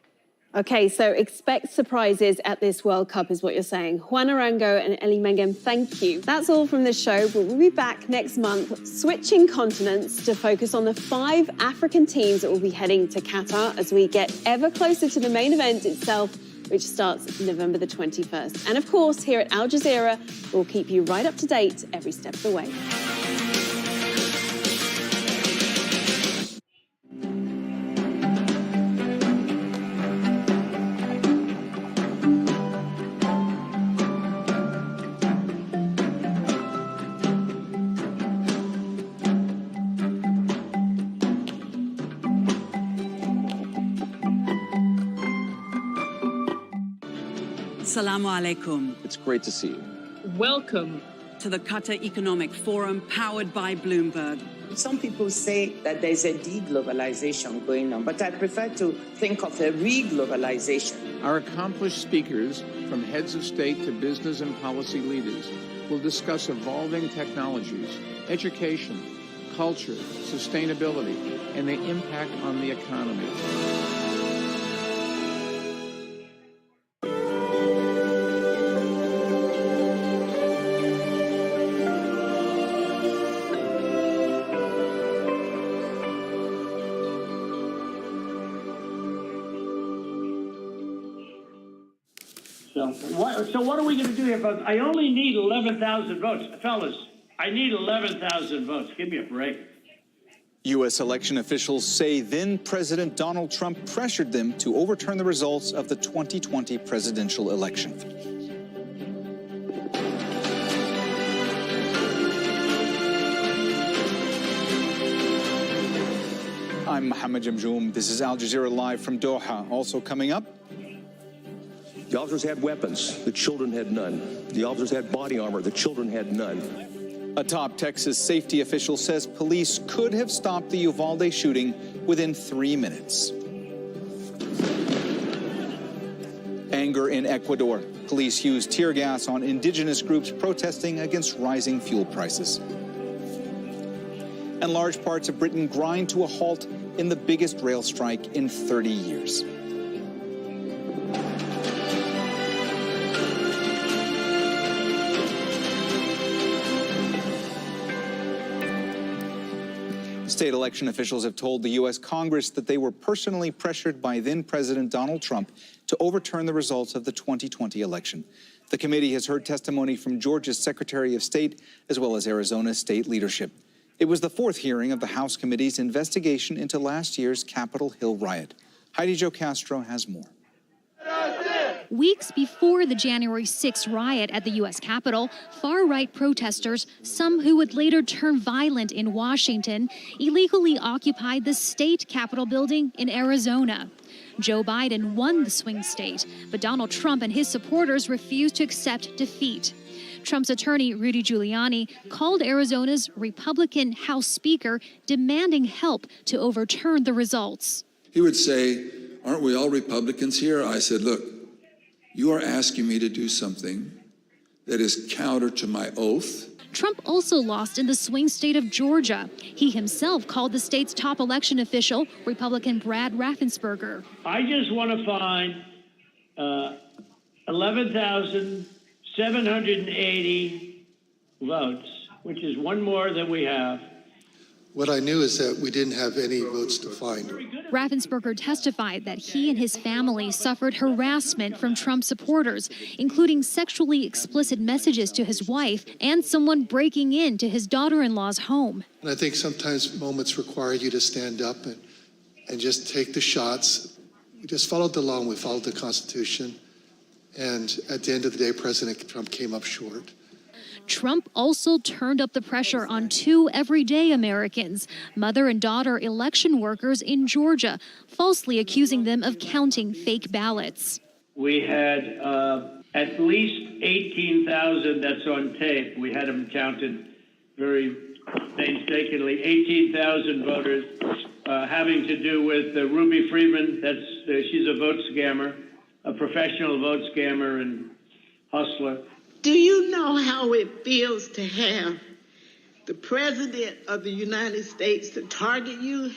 Speaker 25: Okay, so expect surprises at this World Cup is what you're saying. Juan Arango and Elie Mangem, thank you. That's all from the show, but we'll be back next month, switching continents to focus on the 5 African teams that will be heading to Qatar as we get ever closer to the main event itself, which starts November the 21st. And of course, here at Al Jazeera, we'll keep you right up to date every step of the way.
Speaker 7: Assalamu alaikum.
Speaker 18: It's great to see you.
Speaker 7: Welcome to the Qatar Economic Forum powered by Bloomberg.
Speaker 20: Some people say that there's a de-globalization going on, but I prefer to think of a re-globalization.
Speaker 21: Our accomplished speakers, from heads of state to business and policy leaders, will discuss evolving technologies, education, culture, sustainability, and their impact on the economy.
Speaker 22: So what are we going to do here, folks? I only need 11,000 votes. Fellas, I need 11,000 votes. Give me a break.
Speaker 23: U.S. election officials say then-President Donald Trump pressured them to overturn the results of the 2020 presidential election. I'm Mohammed Jamjoom. This is Al Jazeera Live from Doha. Also coming up,
Speaker 24: the officers had weapons, the children had none. The officers had body armor, the children had none.
Speaker 23: a top Texas safety official says police could have stopped the Uvalde shooting within 3 minutes. Anger in Ecuador. Police used tear gas on indigenous groups protesting against rising fuel prices. And large parts of Britain grind to a halt in the biggest rail strike in 30 years. State election officials have told the U.S. Congress that they were personally pressured by then-President Donald Trump to overturn the results of the 2020 election. The committee has heard testimony from Georgia's Secretary of State as well as Arizona's state leadership. It was the fourth hearing of the House Committee's investigation into last year's Capitol Hill riot. Heidi Jo Castro has more.
Speaker 28: Weeks before the January 6th riot at the U.S. Capitol, far-right protesters, some who would later turn violent in Washington, illegally occupied the state Capitol building in Arizona. Joe Biden won the swing state, but Donald Trump and his supporters refused to accept defeat. Trump's attorney, Rudy Giuliani, called Arizona's Republican House Speaker demanding help to overturn the results.
Speaker 29: He would say, "Aren't we all Republicans here?" I said, "Look, you are asking me to do something that is counter to my oath."
Speaker 28: Trump also lost in the swing state of Georgia. He himself called the state's top election official, Republican Brad Raffensperger.
Speaker 22: I just want to find 11,780 votes, which is one more than we have.
Speaker 30: What I knew is that we didn't have any votes to find.
Speaker 28: Raffensperger testified that he and his family suffered harassment from Trump supporters, including sexually explicit messages to his wife and someone breaking into his daughter-in-law's home.
Speaker 30: And I think sometimes moments require you to stand up and just take the shots. We just followed the law and we followed the Constitution. And at the end of the day, President Trump came up short.
Speaker 28: Trump also turned up the pressure on two everyday Americans, mother and daughter election workers in Georgia, falsely accusing them of counting fake ballots.
Speaker 22: We had at least 18,000, that's on tape. We had them counted very painstakingly, 18,000 voters having to do with Ruby Freeman. She's a vote scammer, a professional vote scammer and hustler.
Speaker 2: Do you know how it feels to have the President of the United States to target you?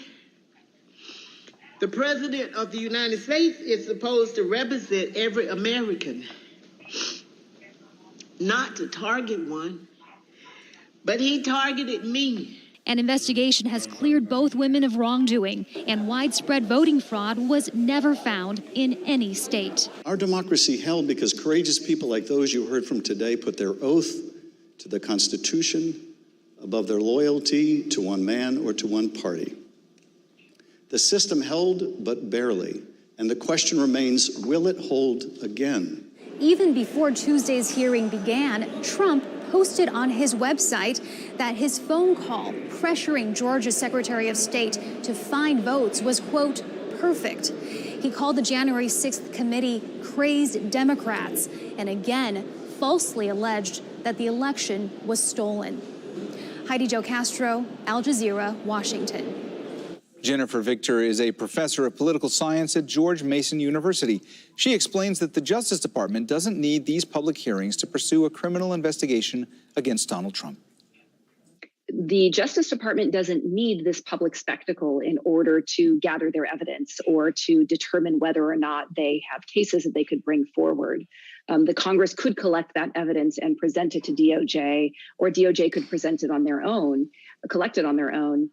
Speaker 2: The President of the United States is supposed to represent every American, not to target one, but he targeted me.
Speaker 28: An investigation has cleared both women of wrongdoing, and widespread voting fraud was never found in any state.
Speaker 3: Our democracy held because courageous people like those you heard from today put their oath to the Constitution above their loyalty to one man or to one party. The system held, but barely, and the question remains, will it hold again?
Speaker 28: Even before Tuesday's hearing began, Trump posted on his website that his phone call pressuring Georgia's Secretary of State to find votes was, quote, perfect. He called the January 6th committee crazed Democrats and again falsely alleged that the election was stolen. Heidi Jo Castro, Al Jazeera, Washington.
Speaker 23: Jennifer Victor is a professor of political science at George Mason University. She explains that the Justice Department doesn't need these public hearings to pursue a criminal investigation against Donald Trump.
Speaker 5: The Justice Department doesn't need this public spectacle in order to gather their evidence or to determine whether or not they have cases that they could bring forward. The Congress could collect that evidence and present it to DOJ, or DOJ could present it on their own, collect it on their own,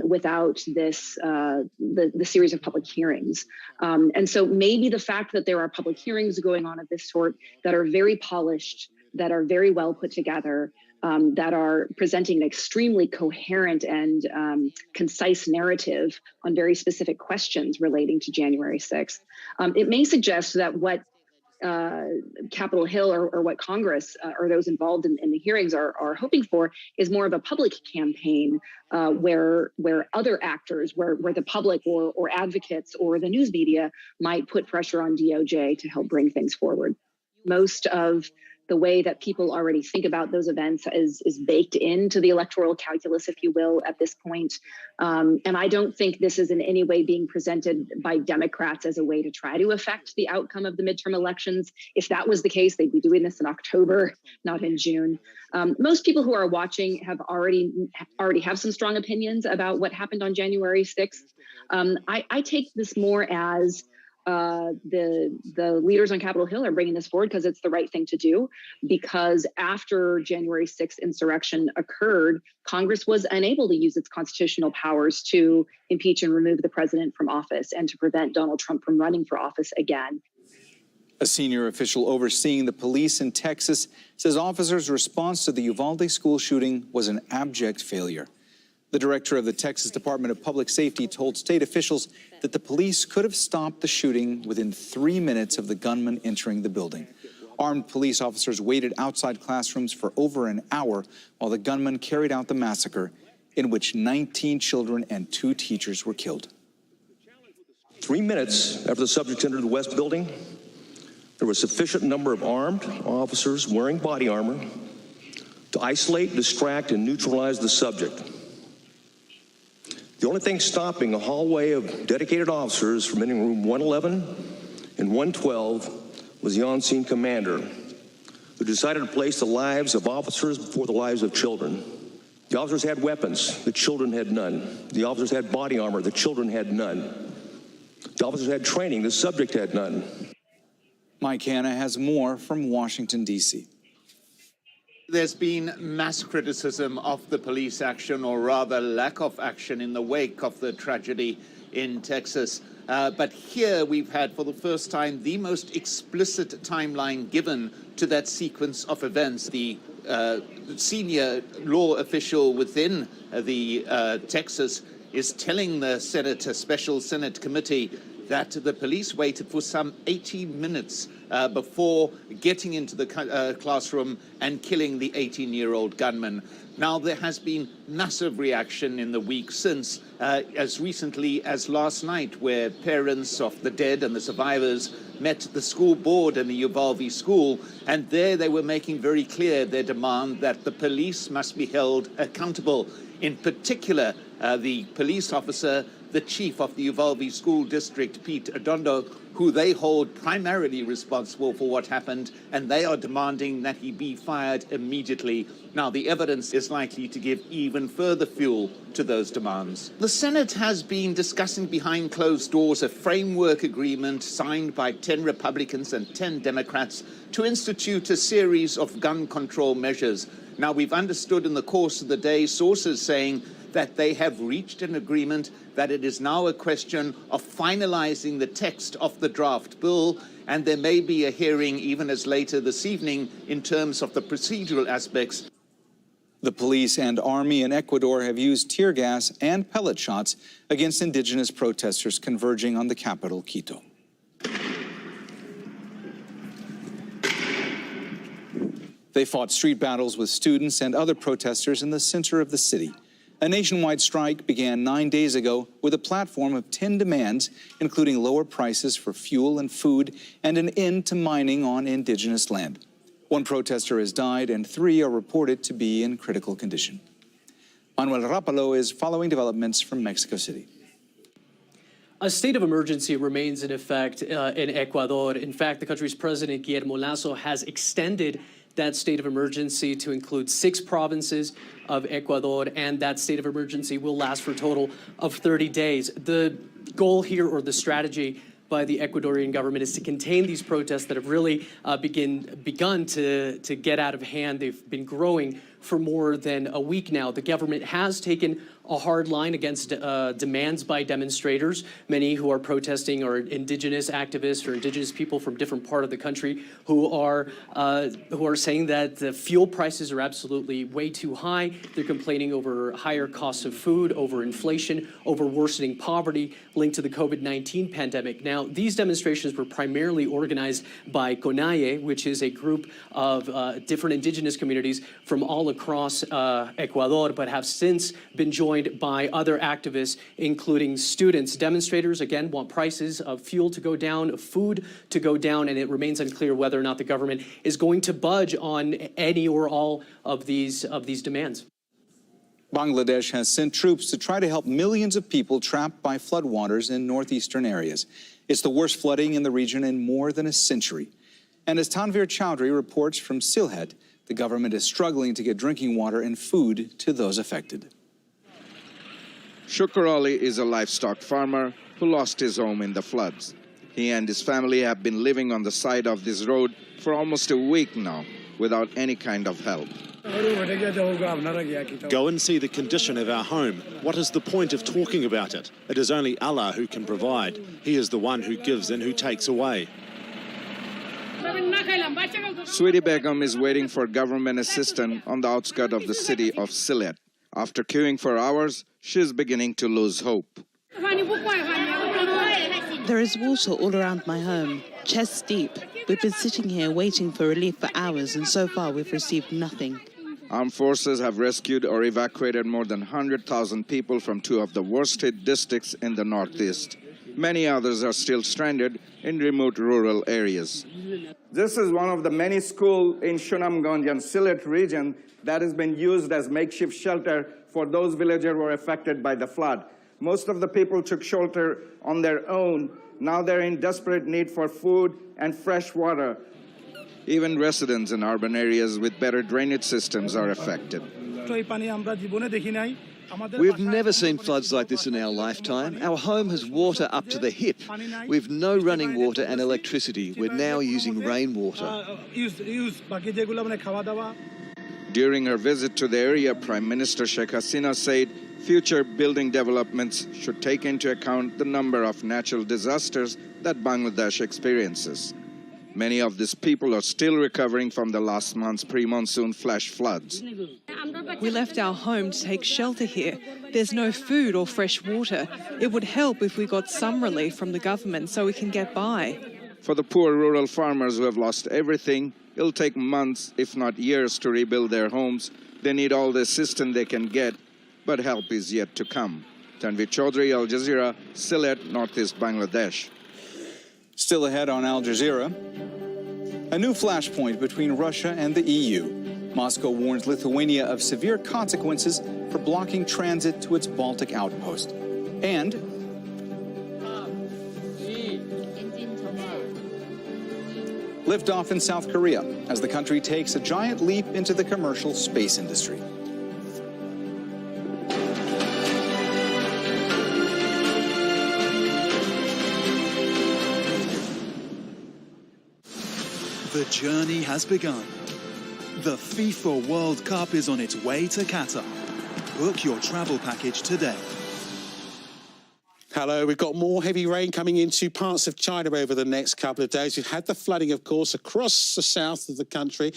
Speaker 5: without this the series of public hearings. And so maybe the fact that there are public hearings going on of this sort that are very polished, that are very well put together, that are presenting an extremely coherent and concise narrative on very specific questions relating to January 6th. It may suggest that what Capitol Hill or what Congress or those involved in the hearings are hoping for is more of a public campaign where other actors, where the public or advocates or the news media might put pressure on DOJ to help bring things forward. Most of the way that people already think about those events is baked into the electoral calculus, if you will, at this point. And I don't think this is in any way being presented by Democrats as a way to try to affect the outcome of the midterm elections. If that was the case, they'd be doing this in October, not in June. Most people who are watching have already have some strong opinions about what happened on January 6th. I take this more as the leaders on Capitol Hill are bringing this forward because it's the right thing to do, because after January 6th insurrection occurred, Congress was unable to use its constitutional powers to impeach and remove the president from office and to prevent Donald Trump from running for office again.
Speaker 23: A senior official overseeing the police in Texas says officers' response to the Uvalde school shooting was an abject failure. The director of the Texas Department of Public Safety told state officials that the police could have stopped the shooting within 3 minutes of the gunman entering the building. Armed police officers waited outside classrooms for over an hour while the gunman carried out the massacre, in which 19 children and 2 teachers were killed.
Speaker 24: 3 minutes after the subject entered the West Building, there was a sufficient number of armed officers wearing body armor to isolate, distract, and neutralize the subject. The only thing stopping a hallway of dedicated officers from entering room 111 and 112 was the on-scene commander, who decided to place the lives of officers before the lives of children. The officers had weapons, the children had none. The officers had body armor, the children had none. The officers had training, the subject had none.
Speaker 23: Mike Hanna has more from Washington, D.C.
Speaker 6: There's been mass criticism of the police action, or rather lack of action, in the wake of the tragedy in Texas. But here we've had, for the first time, the most explicit timeline given to that sequence of events. The senior law official within the Texas is telling the Senate, a special Senate committee, that the police waited for some 80 minutes before getting into the classroom and killing the 18-year-old gunman. Now, there has been massive reaction in the week since, as recently as last night, where parents of the dead and the survivors met the school board in the Uvalde school, and there they were making very clear their demand that the police must be held accountable. In particular, the police officer the chief of the Uvalde School District, Pete Adondo, who they hold primarily responsible for what happened, and they are demanding that he be fired immediately. Now, the evidence is likely to give even further fuel to those demands. The Senate has been discussing behind closed doors a framework agreement signed by 10 Republicans and 10 Democrats to institute a series of gun control measures. Now, we've understood in the course of the day sources saying that they have reached an agreement, that it is now a question of finalizing the text of the draft bill, and there may be a hearing even as later this evening in terms of the procedural aspects.
Speaker 23: The police and army in Ecuador have used tear gas and pellet shots against indigenous protesters converging on the capital, Quito. They fought street battles with students and other protesters in the center of the city. A nationwide strike began 9 days ago with a platform of 10 demands, including lower prices for fuel and food and an end to mining on indigenous land. 1 protester has died and 3 are reported to be in critical condition. Manuel Rapalo is following developments from Mexico City.
Speaker 1: A state of emergency remains in effect in Ecuador. In fact, the country's president, Guillermo Lasso, has extended that state of emergency to include 6 provinces of Ecuador, and that state of emergency will last for a total of 30 days. The goal here, or the strategy by the Ecuadorian government, is to contain these protests that have really begun to get out of hand. They've been growing for more than a week now. The government has taken a hard line against demands by demonstrators. Many who are protesting are indigenous activists or indigenous people from different part of the country who are saying that the fuel prices are absolutely way too high. They're complaining over higher costs of food, over inflation, over worsening poverty linked to the COVID-19 pandemic. Now, these demonstrations were primarily organized by CONAIE, which is a group of different indigenous communities from all across Ecuador, but have since been joined by other activists, including students. Demonstrators, again, want prices of fuel to go down, of food to go down, and it remains unclear whether or not the government is going to budge on any or all of these demands.
Speaker 23: Bangladesh has sent troops to try to help millions of people trapped by floodwaters in northeastern areas. It's the worst flooding in the region in more than a century. And as Tanvir Chowdhury reports from Sylhet, the government is struggling to get drinking water and food to those affected.
Speaker 9: Shukr Ali is a livestock farmer who lost his home in the floods. He and his family have been living on the side of this road for almost a week now, without any kind of help.
Speaker 10: Go and see the condition of our home. What is the point of talking about it? It is only Allah who can provide. He is the one who gives and who takes away.
Speaker 9: Sweetie Begum is waiting for government assistance on the outskirts of the city of Sylhet. After queuing for hours, she is beginning to lose hope.
Speaker 12: There is water all around my home, chest deep. We've been sitting here waiting for relief for hours, and so far we've received nothing.
Speaker 9: Armed forces have rescued or evacuated more than 100,000 people from 2 of the worst-hit districts in the northeast. Many others are still stranded in remote rural areas.
Speaker 13: This is one of the many schools in Sunamganj and Sylhet region that has been used as makeshift shelter for those villagers who were affected by the flood. Most of the people took shelter on their own. Now they're in desperate need for food and fresh water.
Speaker 9: Even residents in urban areas with better drainage systems are affected.
Speaker 15: We've never seen floods like this in our lifetime. Our home has water up to the hip. We've no running water and electricity. We're now using rainwater.
Speaker 9: During her visit to the area, Prime Minister Sheikh Hasina said future building developments should take into account the number of natural disasters that Bangladesh experiences. Many of these people are still recovering from the last month's pre-monsoon flash floods.
Speaker 18: We left our home to take shelter here. There's no food or fresh water. It would help if we got some relief from the government so we can get by.
Speaker 9: For the poor rural farmers who have lost everything, it'll take months, if not years, to rebuild their homes. They need all the assistance they can get, but help is yet to come. Tanvir Chowdhury, Al Jazeera, Sylhet, Northeast Bangladesh.
Speaker 23: Still ahead on Al Jazeera, a new flashpoint between Russia and the EU. Moscow warns Lithuania of severe consequences for blocking transit to its Baltic outpost. And Liftoff in South Korea as the country takes a giant leap into the commercial space industry.
Speaker 4: The journey has begun. The FIFA World Cup is on its way to Qatar. Book your travel package today.
Speaker 8: Hello, we've got more heavy rain coming into parts of China over the next couple of days. We've had the flooding, of course, across the south of the country.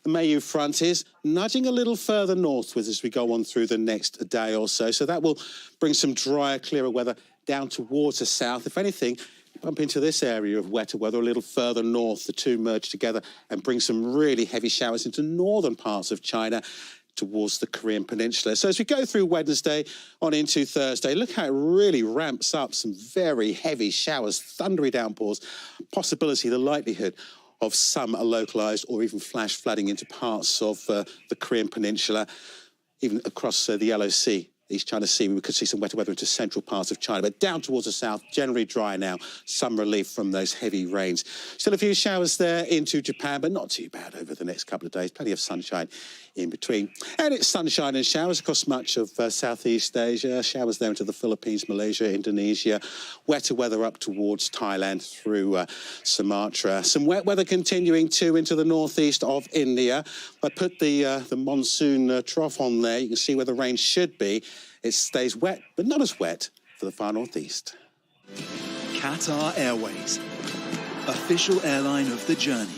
Speaker 8: The Mayu front is nudging a little further northwards as we go on through the next day or so. So that will bring some drier, clearer weather down towards the south. If anything, bump into this area of wetter weather a little further north. The two merge together and bring some really heavy showers into northern parts of China towards the Korean Peninsula. So as we go through Wednesday on into Thursday, look how it really ramps up. Some very heavy showers, thundery downpours, possibility, the likelihood of some localised or even flash flooding into parts of the Korean Peninsula, even across the Yellow Sea. East China Sea, we could see some wetter weather into central parts of China, but down towards the south, generally dry now. Some relief from those heavy rains. Still a few showers there into Japan, but not too bad over the next couple of days. Plenty of sunshine in between. And it's sunshine and showers across much of Southeast Asia. Showers there into the Philippines, Malaysia, Indonesia. Wetter weather up towards Thailand through Sumatra. Some wet weather continuing too into the northeast of India. I put the monsoon trough on there. You can see where the rain should be. It stays wet, but not as wet for the far northeast.
Speaker 4: Qatar Airways, official airline of the journey.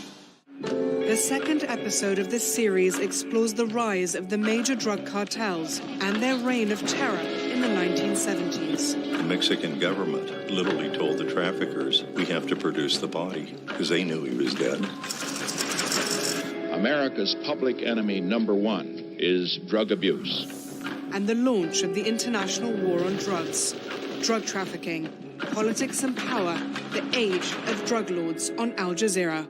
Speaker 18: The second episode of this series explores the rise of the major drug cartels and their reign of terror in the 1970s.
Speaker 11: The Mexican government literally told the traffickers, we have to produce the body, because they knew he was dead.
Speaker 14: America's public enemy #1 is drug abuse.
Speaker 18: And the launch of the international war on drugs, drug trafficking, politics and power, the age of drug lords on Al Jazeera.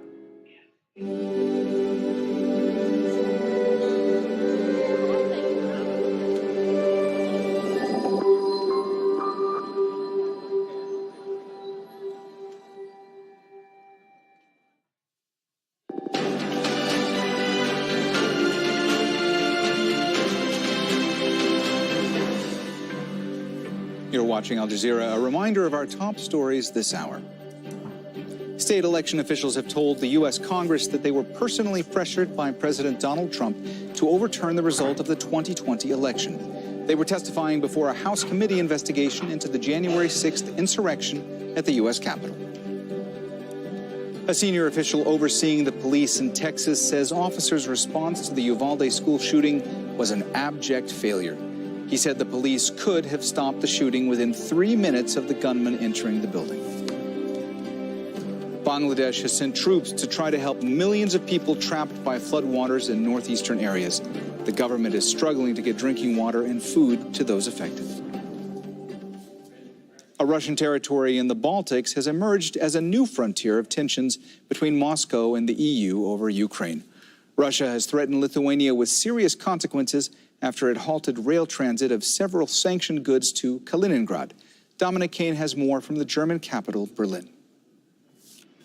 Speaker 23: You're watching Al Jazeera. A reminder of our top stories this hour. State election officials have told the U.S. Congress that they were personally pressured by President Donald Trump to overturn the result of the 2020 election. They were testifying before a House committee investigation into the January 6th insurrection at the U.S. Capitol. A senior official overseeing the police in Texas says officers' response to the Uvalde school shooting was an abject failure. He said the police could have stopped the shooting within 3 minutes of the gunman entering the building. Bangladesh has sent troops to try to help millions of people trapped by floodwaters in northeastern areas. The government is struggling to get drinking water and food to those affected. A Russian territory in the Baltics has emerged as a new frontier of tensions between Moscow and the EU over Ukraine. Russia has threatened Lithuania with serious consequences after it halted rail transit of several sanctioned goods to Kaliningrad. Dominic Kane has more from the German capital, Berlin.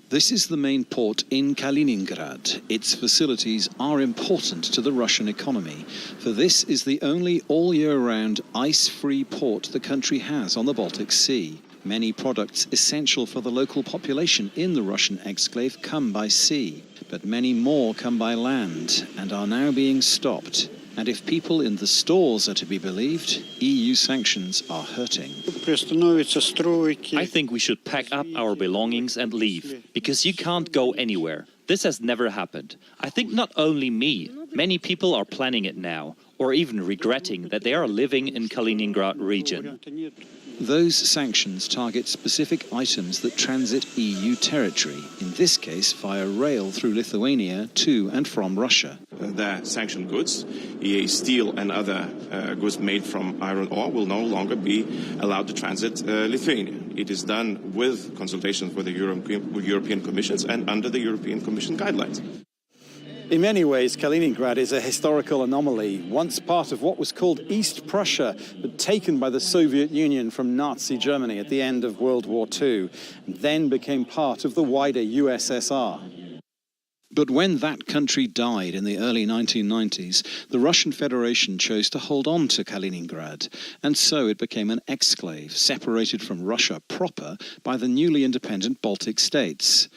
Speaker 16: This is the main port in Kaliningrad. Its facilities are important to the Russian economy, for this is the only all-year-round ice-free port the country has on the Baltic Sea. Many products essential for the local population in the Russian exclave come by sea, but many more come by land and are now being stopped. And if people in the stores are to be believed, EU sanctions are hurting.
Speaker 17: I think we should pack up our belongings and leave, because you can't go anywhere. This has never happened. I think not only me, many people are planning it now, or even regretting that they are living in Kaliningrad region.
Speaker 16: Those sanctions target specific items that transit EU territory, in this case via rail through Lithuania to and from Russia.
Speaker 19: The sanctioned goods, steel and other goods made from iron ore, will no longer be allowed to transit Lithuania. It is done with consultations with the European Commission and under the European Commission guidelines.
Speaker 25: In many ways, Kaliningrad is a historical anomaly, once part of what was called East Prussia, but taken by the Soviet Union from Nazi Germany at the end of World War II, and then became part of the wider USSR.
Speaker 16: But when that country died in the early 1990s, the Russian Federation chose to hold on to Kaliningrad, and so it became an exclave, separated from Russia proper by the newly independent Baltic states,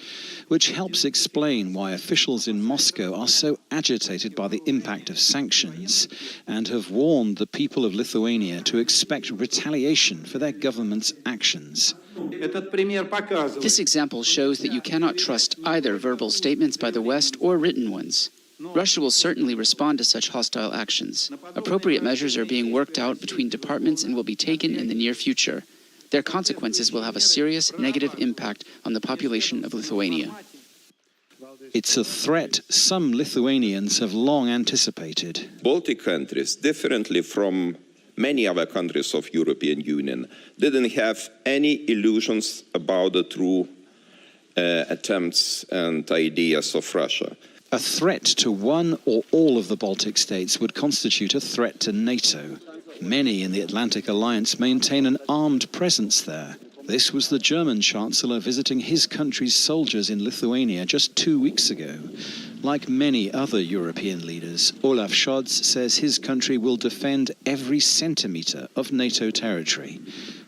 Speaker 16: which helps explain why officials in Moscow are so agitated by the impact of sanctions and have warned the people of Lithuania to expect retaliation for their government's actions.
Speaker 2: This example shows that you cannot trust either verbal statements by the West or written ones. Russia will certainly respond to such hostile actions. Appropriate measures are being worked out between departments and will be taken in the near future. Their consequences will have a serious negative impact on the population of Lithuania.
Speaker 16: It's a threat some Lithuanians have long anticipated.
Speaker 3: Baltic countries, differently from many other countries of European Union, didn't have any illusions about the true attempts and ideas of Russia.
Speaker 16: A threat to one or all of the Baltic states would constitute a threat to NATO. Many in the Atlantic Alliance maintain an armed presence there. This was the German Chancellor visiting his country's soldiers in Lithuania just 2 weeks ago. Like many other European leaders, Olaf Scholz says his country will defend every centimetre of NATO territory.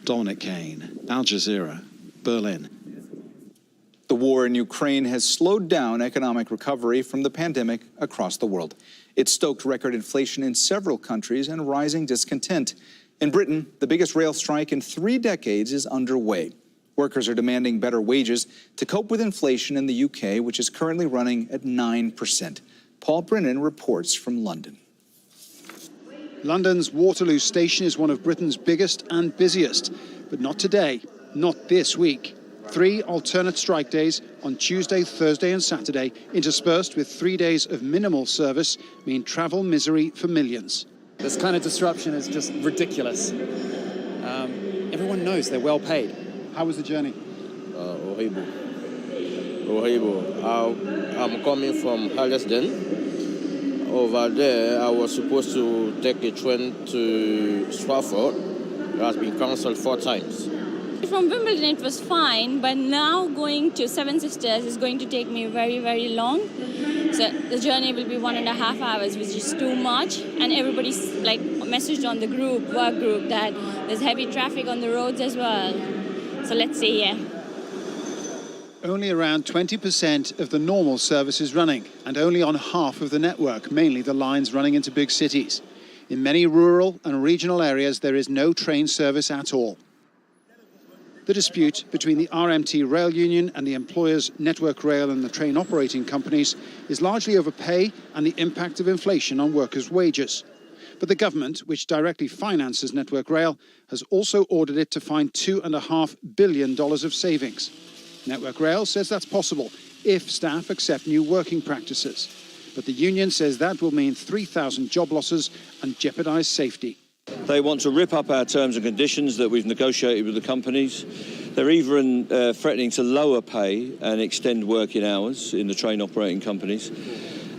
Speaker 16: Dominic Kane, Al Jazeera, Berlin.
Speaker 23: The war in Ukraine has slowed down economic recovery from the pandemic across the world. It stoked record inflation in several countries and rising discontent. In Britain, the biggest rail strike in 3 decades is underway. Workers are demanding better wages to cope with inflation in the UK, which is currently running at 9%. Paul Brennan reports from London.
Speaker 7: London's Waterloo Station is one of Britain's biggest and busiest, but not today, not this week. 3 alternate strike days on Tuesday, Thursday and Saturday, interspersed with 3 days of minimal service, mean travel misery for millions.
Speaker 20: This kind of disruption is just ridiculous. Everyone knows they're well paid.
Speaker 7: How was the journey?
Speaker 21: Horrible. I'm coming from Harlesden. Over there, I was supposed to take a train to Stratford. It has been cancelled 4 times.
Speaker 22: From Wimbledon it was fine, but now going to Seven Sisters is going to take me very, very long. So the journey will be 1.5 hours, which is too much. And everybody's like messaged on the work group, that there's heavy traffic on the roads as well. So let's see, yeah.
Speaker 7: Only around 20% of the normal service is running, and only on half of the network, mainly the lines running into big cities. In many rural and regional areas, there is no train service at all. The dispute between the RMT Rail Union and the employers Network Rail and the train operating companies is largely over pay and the impact of inflation on workers' wages. But the government, which directly finances Network Rail, has also ordered it to find $2.5 billion of savings. Network Rail says that's possible if staff accept new working practices. But the union says that will mean 3,000 job losses and jeopardise safety.
Speaker 24: They want to rip up our terms and conditions that we've negotiated with the companies. They're even threatening to lower pay and extend working hours in the train operating companies.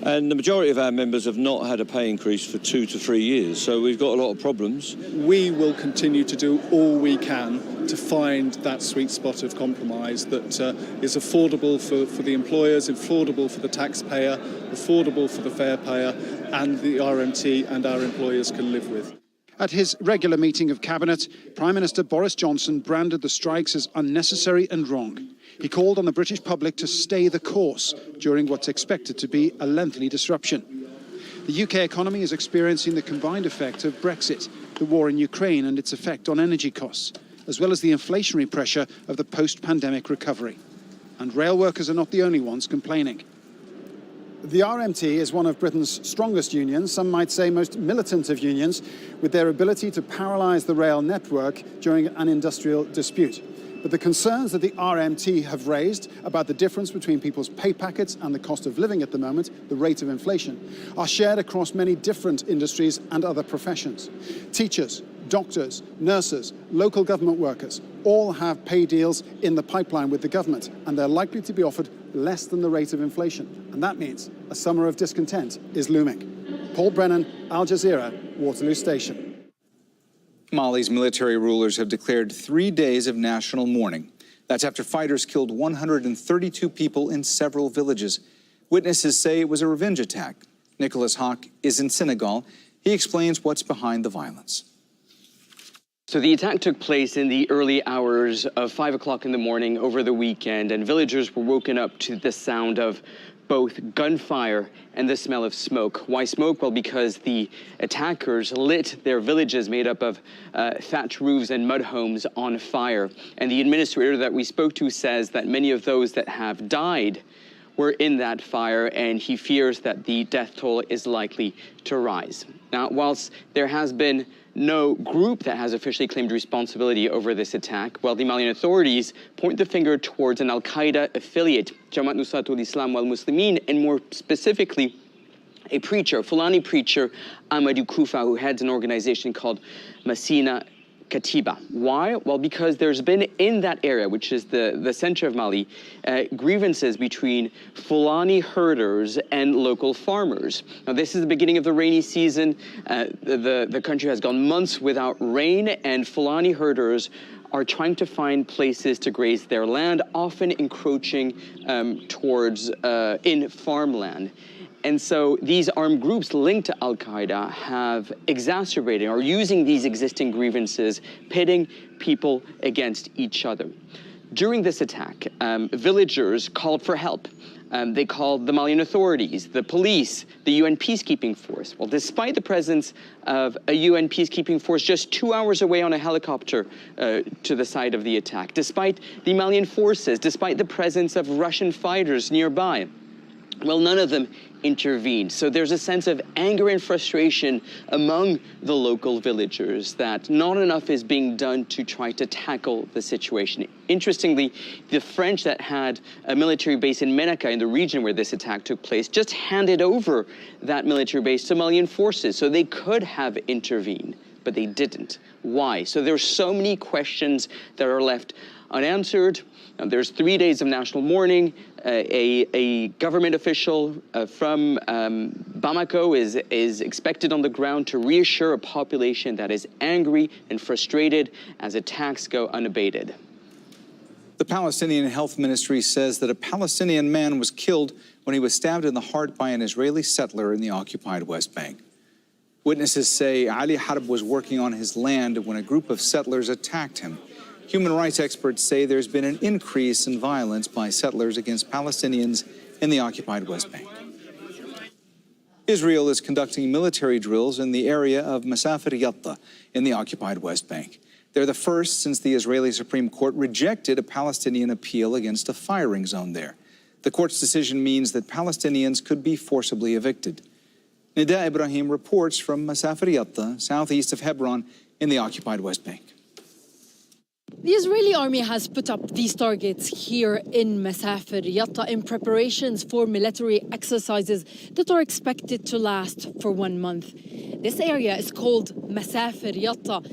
Speaker 24: And the majority of our members have not had a pay increase for 2 to 3 years, so we've got a lot of problems.
Speaker 26: We will continue to do all we can to find that sweet spot of compromise that is affordable for the employers, affordable for the taxpayer, affordable for the fare payer, and the RMT and our employers can live with.
Speaker 7: At his regular meeting of Cabinet, Prime Minister Boris Johnson branded the strikes as unnecessary and wrong. He called on the British public to stay the course during what's expected to be a lengthy disruption. The UK economy is experiencing the combined effect of Brexit, the war in Ukraine and its effect on energy costs, as well as the inflationary pressure of the post-pandemic recovery. And rail workers are not the only ones complaining. The RMT is one of Britain's strongest unions, some might say most militant of unions, with their ability to paralyse the rail network during an industrial dispute. But the concerns that the RMT have raised about the difference between people's pay packets and the cost of living at the moment, the rate of inflation, are shared across many different industries and other professions. Teachers, doctors, nurses, local government workers all have pay deals in the pipeline with the government, and they're likely to be offered less than the rate of inflation. And that means a summer of discontent is looming. Paul Brennan, Al Jazeera, Waterloo Station.
Speaker 23: Mali's military rulers have declared 3 days of national mourning. That's after fighters killed 132 people in several villages. Witnesses say it was a revenge attack. Nicholas Hawk is in Senegal. He explains what's behind the violence.
Speaker 1: So the attack took place in the early hours of 5 o'clock in the morning over the weekend, and villagers were woken up to the sound of both gunfire and the smell of smoke. Why smoke? Well, because the attackers lit their villages made up of thatch roofs and mud homes on fire. And the administrator that we spoke to says that many of those that have died were in that fire, and he fears that the death toll is likely to rise. Now, whilst there has been no group that has officially claimed responsibility over this attack, well, the Malian authorities point the finger towards an Al-Qaeda affiliate, Jamaat Nusratul Islam wal Muslimin, and more specifically, a preacher, Fulani preacher, Amadou Koufa, who heads an organization called Masina Katiba. Why? Well, because there's been in that area, which is the center of Mali, grievances between Fulani herders and local farmers. Now, this is the beginning of the rainy season. The country has gone months without rain, and Fulani herders are trying to find places to graze their land, often encroaching towards in farmland. And so these armed groups linked to Al-Qaeda have exacerbated or using these existing grievances, pitting people against each other. During this attack, villagers called for help. They called the Malian authorities, the police, the UN peacekeeping force. Well, despite the presence of a UN peacekeeping force just 2 hours away on a helicopter to the site of the attack, despite the Malian forces, despite the presence of Russian fighters nearby, well, none of them intervened. So there's a sense of anger and frustration among the local villagers that not enough is being done to try to tackle the situation. Interestingly, the French that had a military base in Menaka, in the region where this attack took place, just handed over that military base to Malian forces. So they could have intervened, but they didn't. Why? So there's so many questions that are left unanswered. There's 3 days of national mourning. A government official from Bamako is expected on the ground to reassure a population that is angry and frustrated as attacks go unabated.
Speaker 23: The Palestinian Health Ministry says that a Palestinian man was killed when he was stabbed in the heart by an Israeli settler in the occupied West Bank. Witnesses say Ali Harb was working on his land when a group of settlers attacked him. Human rights experts say there's been an increase in violence by settlers against Palestinians in the occupied West Bank. Israel is conducting military drills in the area of Masafer Yatta in the occupied West Bank. They're the first since the Israeli Supreme Court rejected a Palestinian appeal against a firing zone there. The court's decision means that Palestinians could be forcibly evicted. Nida Ibrahim reports from Masafer Yatta, southeast of Hebron, in the occupied West Bank.
Speaker 5: The Israeli army has put up these targets here in Masafer Yatta in preparations for military exercises that are expected to last for 1 month. This area is called Masafer Yatta,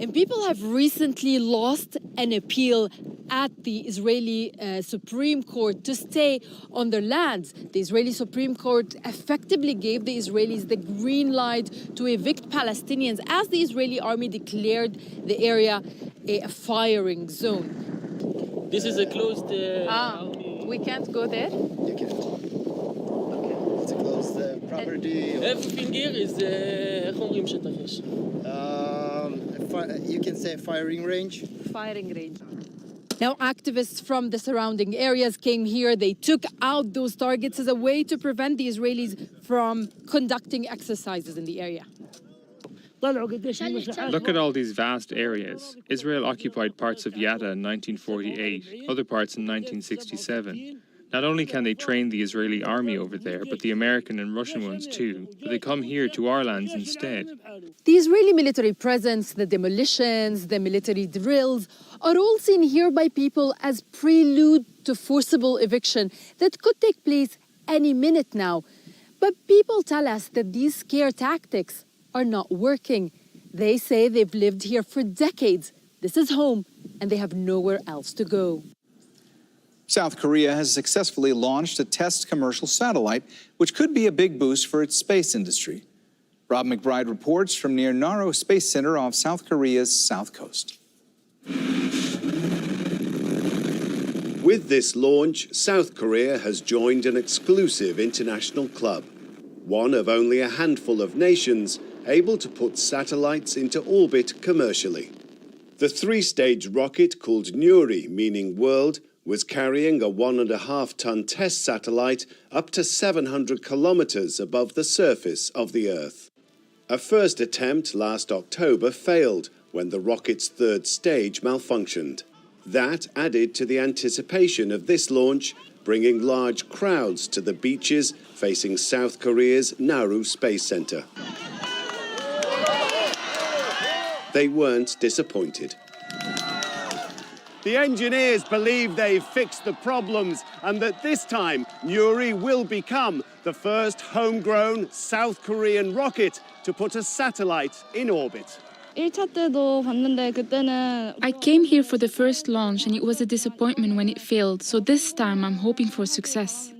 Speaker 5: and people have recently lost an appeal at the Israeli Supreme Court to stay on their lands. The Israeli Supreme Court effectively gave the Israelis the green light to evict Palestinians as the Israeli army declared the area a firing zone.
Speaker 6: This is a closed...
Speaker 5: we can't go there?
Speaker 6: You can't. Okay. It's a closed property. Everything here is... you can say firing range.
Speaker 5: Firing range. Now, activists from the surrounding areas came here. They took out those targets as a way to prevent the Israelis from conducting exercises in the area.
Speaker 10: Look at all these vast areas. Israel occupied parts of Yatta in 1948, other parts in 1967. Not only can they train the Israeli army over there, but the American and Russian ones too. But they come here to our lands instead.
Speaker 5: The Israeli military presence, the demolitions, the military drills are all seen here by people as prelude to forcible eviction that could take place any minute now. But people tell us that these scare tactics are not working. They say they've lived here for decades. This is home, and they have nowhere else to go.
Speaker 23: South Korea has successfully launched a test commercial satellite, which could be a big boost for its space industry. Rob McBride reports from near Naro Space Center off South Korea's south coast.
Speaker 4: With this launch, South Korea has joined an exclusive international club, one of only a handful of nations able to put satellites into orbit commercially. The three-stage rocket called Nuri, meaning world, was carrying a 1.5-ton test satellite up to 700 kilometers above the surface of the Earth. A first attempt last October failed when the rocket's third stage malfunctioned. That added to the anticipation of this launch, bringing large crowds to the beaches facing South Korea's Nauru Space Center. They weren't disappointed. The engineers believe they've fixed the problems and that this time Nuri will become the first homegrown South Korean rocket to put a satellite in orbit.
Speaker 8: I came here for the first launch and it was a disappointment when it failed, so this time I'm hoping for success.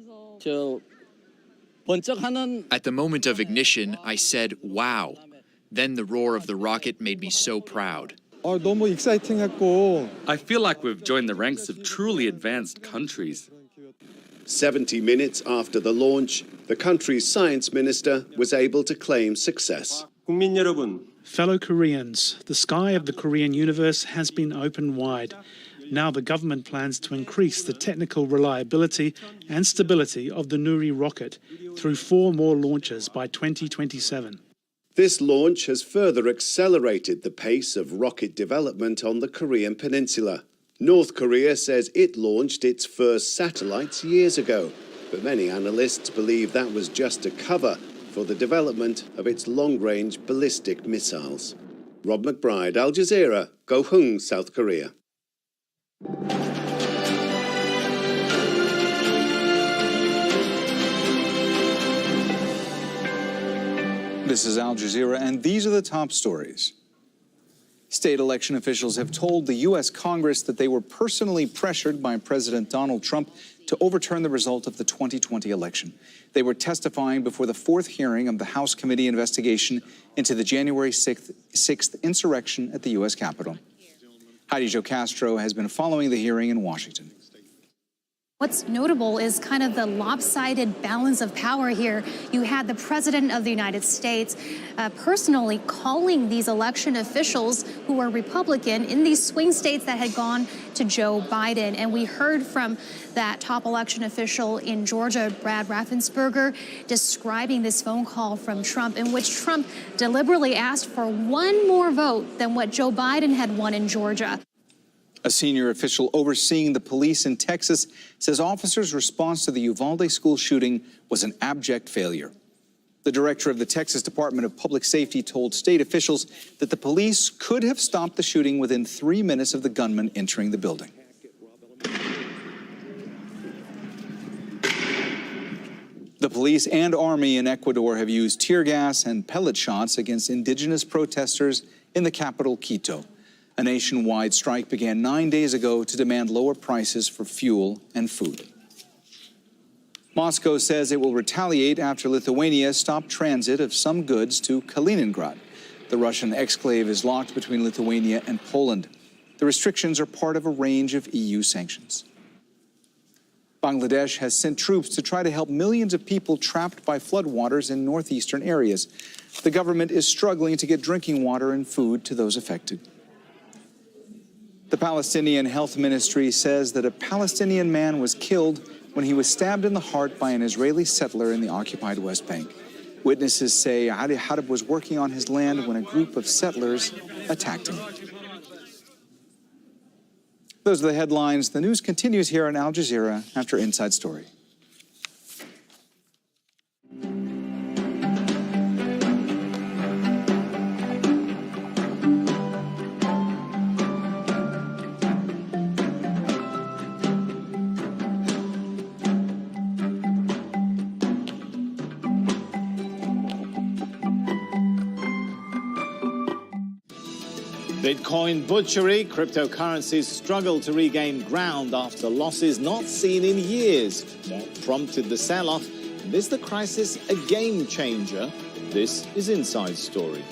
Speaker 9: At the moment of ignition, I said, wow. Then the roar of the rocket made me so proud.
Speaker 12: I feel like we've joined the ranks of truly advanced countries.
Speaker 4: 70 minutes after the launch, the country's science minister was able to claim success.
Speaker 13: Fellow Koreans, the sky of the Korean universe has been opened wide. Now the government plans to increase the technical reliability and stability of the Nuri rocket through 4 more launches by 2027.
Speaker 4: This launch has further accelerated the pace of rocket development on the Korean peninsula. North Korea says it launched its first satellites years ago, but many analysts believe that was just a cover for the development of its long-range ballistic missiles. Rob McBride, Al Jazeera, Gohung, South Korea.
Speaker 23: This is Al Jazeera, and these are the top stories. State election officials have told the U.S. Congress that they were personally pressured by President Donald Trump to overturn the result of the 2020 election. They were testifying before the 4th hearing of the House Committee investigation into the January 6th insurrection at the U.S. Capitol. Heidi Jo Castro has been following the hearing in Washington.
Speaker 15: What's notable is kind of the lopsided balance of power here. You had the President of the United States personally calling these election officials who were Republican in these swing states that had gone to Joe Biden. And we heard from that top election official in Georgia, Brad Raffensperger, describing this phone call from Trump in which Trump deliberately asked for one more vote than what Joe Biden had won in Georgia.
Speaker 23: A senior official overseeing the police in Texas says officers' response to the Uvalde school shooting was an abject failure. The director of the Texas Department of Public Safety told state officials that the police could have stopped the shooting within 3 minutes of the gunman entering the building. The police and army in Ecuador have used tear gas and pellet shots against indigenous protesters in the capital, Quito. A nationwide strike began 9 days ago to demand lower prices for fuel and food. Moscow says it will retaliate after Lithuania stopped transit of some goods to Kaliningrad. The Russian exclave is locked between Lithuania and Poland. The restrictions are part of a range of EU sanctions. Bangladesh has sent troops to try to help millions of people trapped by floodwaters in northeastern areas. The government is struggling to get drinking water and food to those affected. The Palestinian Health Ministry says that a Palestinian man was killed when he was stabbed in the heart by an Israeli settler in the occupied West Bank. Witnesses say Ali Hadab was working on his land when a group of settlers attacked him. Those are the headlines. The news continues here on Al Jazeera after Inside Story.
Speaker 27: Bitcoin butchery, cryptocurrencies struggle to regain ground after losses not seen in years. What prompted the sell-off? And is the crisis a game changer? This is Inside Story.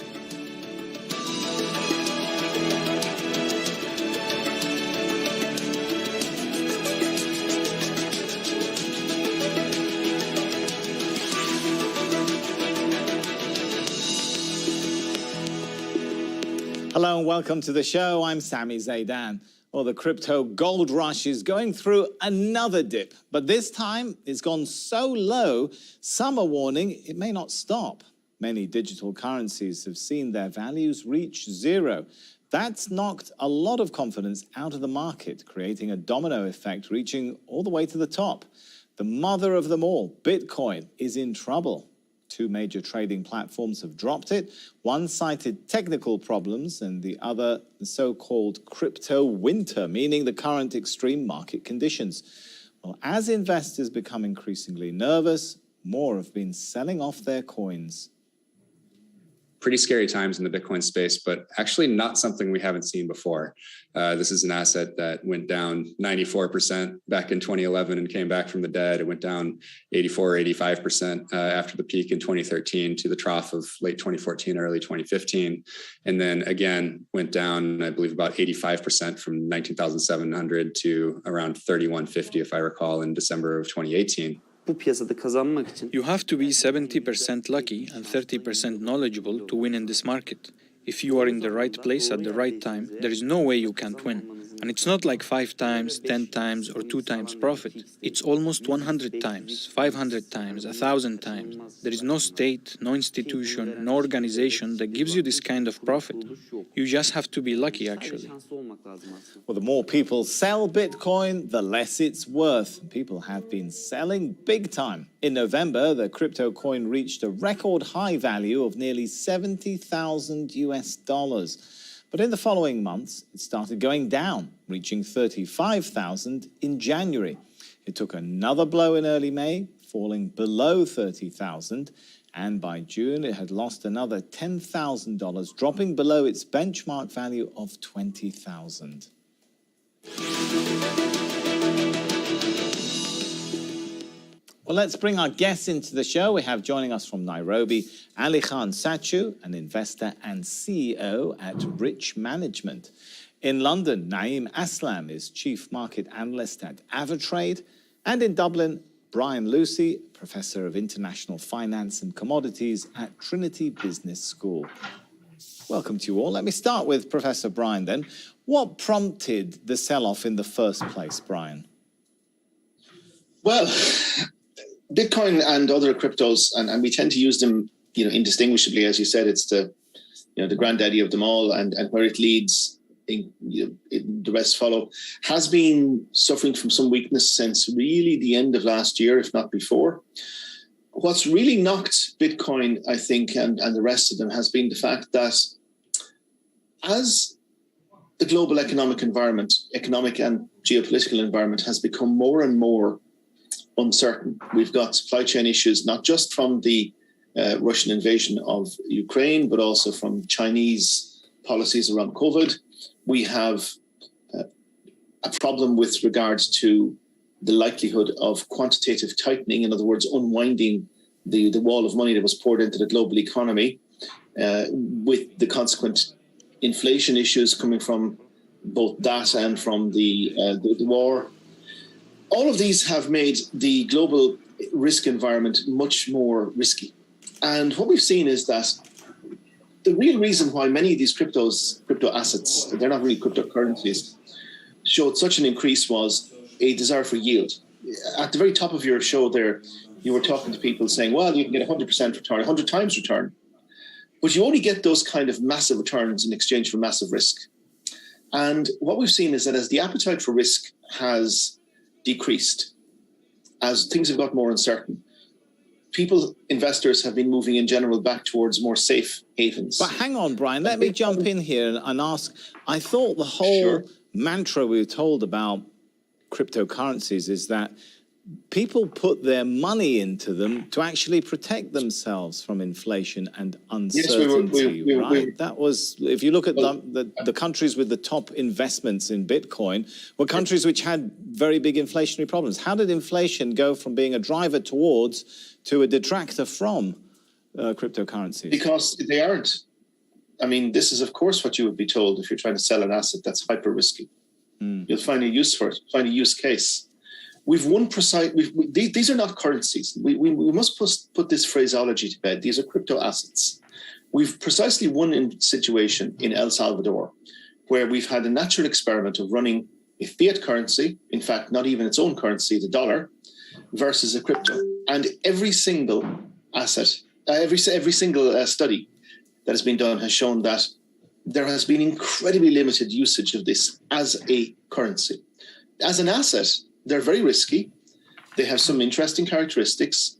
Speaker 27: Hello and welcome to the show. I'm Sami Zaidan. Well, the crypto gold rush is going through another dip, but this time it's gone so low, some are warning it may not stop. Many digital currencies have seen their values reach zero. That's knocked a lot of confidence out of the market, creating a domino effect reaching all the way to the top. The mother of them all, Bitcoin, is in trouble. Two major trading platforms have dropped it. One cited technical problems and the other the so-called crypto winter, meaning the current extreme market conditions. Well, as investors become increasingly nervous, more have been selling off their coins.
Speaker 2: Pretty scary times in the Bitcoin space, but actually not something we haven't seen before. This is an asset that went down 94% back in 2011 and came back from the dead. It went down 84 or 85% after the peak in 2013 to the trough of late 2014, early 2015. And then again, went down, I believe, about 85% from 19,700 to around 3,150, if I recall, in December of 2018.
Speaker 11: You have to be 70% lucky and 30% knowledgeable to win in this market. If you are in the right place at the right time, there is no way you can't win. And it's not like 5 times, 10 times, or 2 times profit. It's almost 100 times, 500 times, 1,000 times. There is no state, no institution, no organization that gives you this kind of profit. You just have to be lucky, actually.
Speaker 27: Well, the more people sell Bitcoin, the less it's worth. People have been selling big time. In November, the crypto coin reached a record high value of nearly $70,000 US. But in the following months, it started going down, reaching 35,000 in January. It took another blow in early May, falling below 30,000. And by June, it had lost another $10,000, dropping below its benchmark value of 20,000. Well, let's bring our guests into the show. We have joining us from Nairobi, Ali Khan Sachu, an investor and CEO at Rich Management. In London, Naeem Aslam is Chief Market Analyst at Avatrade. And in Dublin, Brian Lucy, Professor of International Finance and Commodities at Trinity Business School. Welcome to you all. Let me start with Professor Brian then. What prompted the sell-off in the first place, Brian?
Speaker 14: Well, Bitcoin and other cryptos, and we tend to use them, indistinguishably. As you said, it's the granddaddy of them all, and where it leads, the rest follow. Has been suffering from some weakness since really the end of last year, if not before. What's really knocked Bitcoin, I think, and the rest of them has been the fact that as the global economic and geopolitical environment has become more and more uncertain. We've got supply chain issues, not just from the Russian invasion of Ukraine, but also from Chinese policies around COVID. We have a problem with regards to the likelihood of quantitative tightening, in other words, unwinding the wall of money that was poured into the global economy, with the consequent inflation issues coming from both that and from the war. All of these have made the global risk environment much more risky. And what we've seen is that the real reason why many of these crypto assets, they're not really cryptocurrencies, showed such an increase was a desire for yield. At the very top of your show there, you were talking to people saying, well, you can get 100% return, 100 times return. But you only get those kind of massive returns in exchange for massive risk. And what we've seen is that as the appetite for risk has decreased, as things have got more uncertain, investors have been moving in general back towards more safe havens.
Speaker 27: But hang on, Brian, let me jump in here and ask, I thought the whole mantra we were told about cryptocurrencies is that people put their money into them to actually protect themselves from inflation and uncertainty, right? That was, if you look at the countries with the top investments in Bitcoin, were countries which had very big inflationary problems. How did inflation go from being a driver towards to a detractor from cryptocurrencies?
Speaker 14: Because they aren't. I mean, this is, of course, what you would be told if you're trying to sell an asset that's hyper risky. You'll find a use for it, find a use case. These are not currencies. We must put this phraseology to bed. These are crypto assets. We've precisely one situation in El Salvador, where we've had a natural experiment of running a fiat currency, in fact, not even its own currency, the dollar, versus a crypto. And every single asset, every single study that has been done has shown that there has been incredibly limited usage of this as a currency. As an asset, they're very risky. They have some interesting characteristics.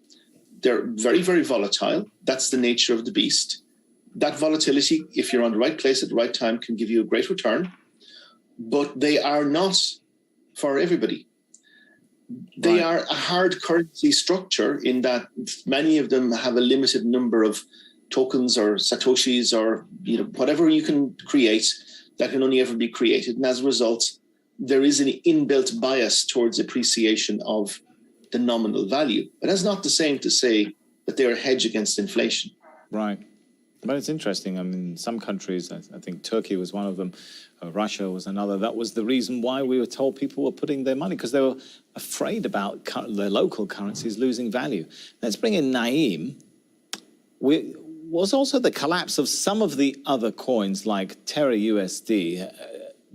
Speaker 14: They're very, very volatile. That's the nature of the beast. That volatility, if you're on the right place at the right time, can give you a great return. But they are not for everybody. They are a hard currency structure in that many of them have a limited number of tokens or satoshis or whatever you can create that can only ever be created. And as a result, there is an inbuilt bias towards appreciation of the nominal value. But that's not the same to say that they're a hedge against inflation.
Speaker 27: Right. But it's interesting. I mean, some countries, I think Turkey was one of them, Russia was another. That was the reason why we were told people were putting their money, because they were afraid about their local currencies losing value. Let's bring in Naeem. Was also the collapse of some of the other coins like Terra USD,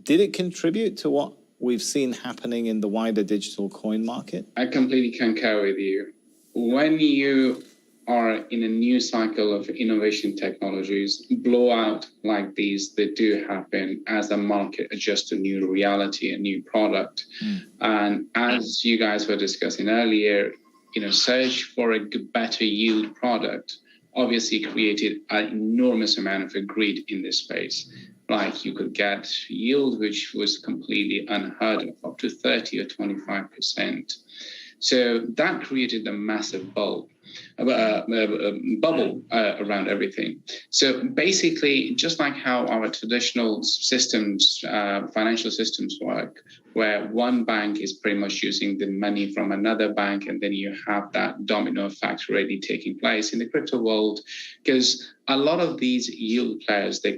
Speaker 27: did it contribute to what we've seen happening in the wider digital coin market?
Speaker 3: I completely concur with you. When you are in a new cycle of innovation technologies, blowout like these, they do happen as the market adjusts to new reality, a new product. And as you guys were discussing earlier, search for a better yield product obviously created an enormous amount of greed in this space. Like you could get yield which was completely unheard of, up to 30 or 25%. So that created a massive bubble around everything. So basically, just like how our traditional systems, financial systems work, where one bank is pretty much using the money from another bank, and then you have that domino effect already taking place in the crypto world, because a lot of these yield players, they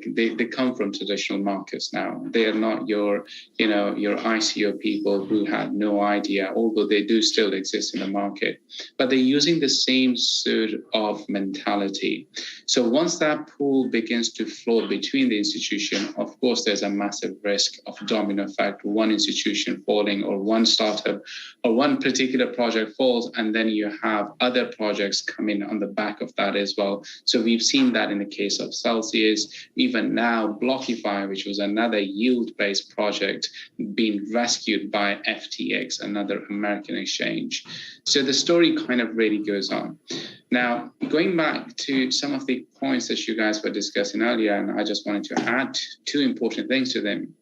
Speaker 3: come from traditional markets now. They are not your ICO people who had no idea, although they do still exist in the market. But they're using the same sort of mentality. So once that pool begins to flow between the institution, of course, there's a massive risk of domino effect, one institution falling or one startup or one particular project falls, and then you have other projects coming on the back of that as well. So we've seen that in the case of Celsius, even now Blockify, which was another yield-based project, being rescued by FTX, another American exchange. So the story kind of really goes on. Now, going back to some of the points that you guys were discussing earlier, and I just wanted to add two important things to them.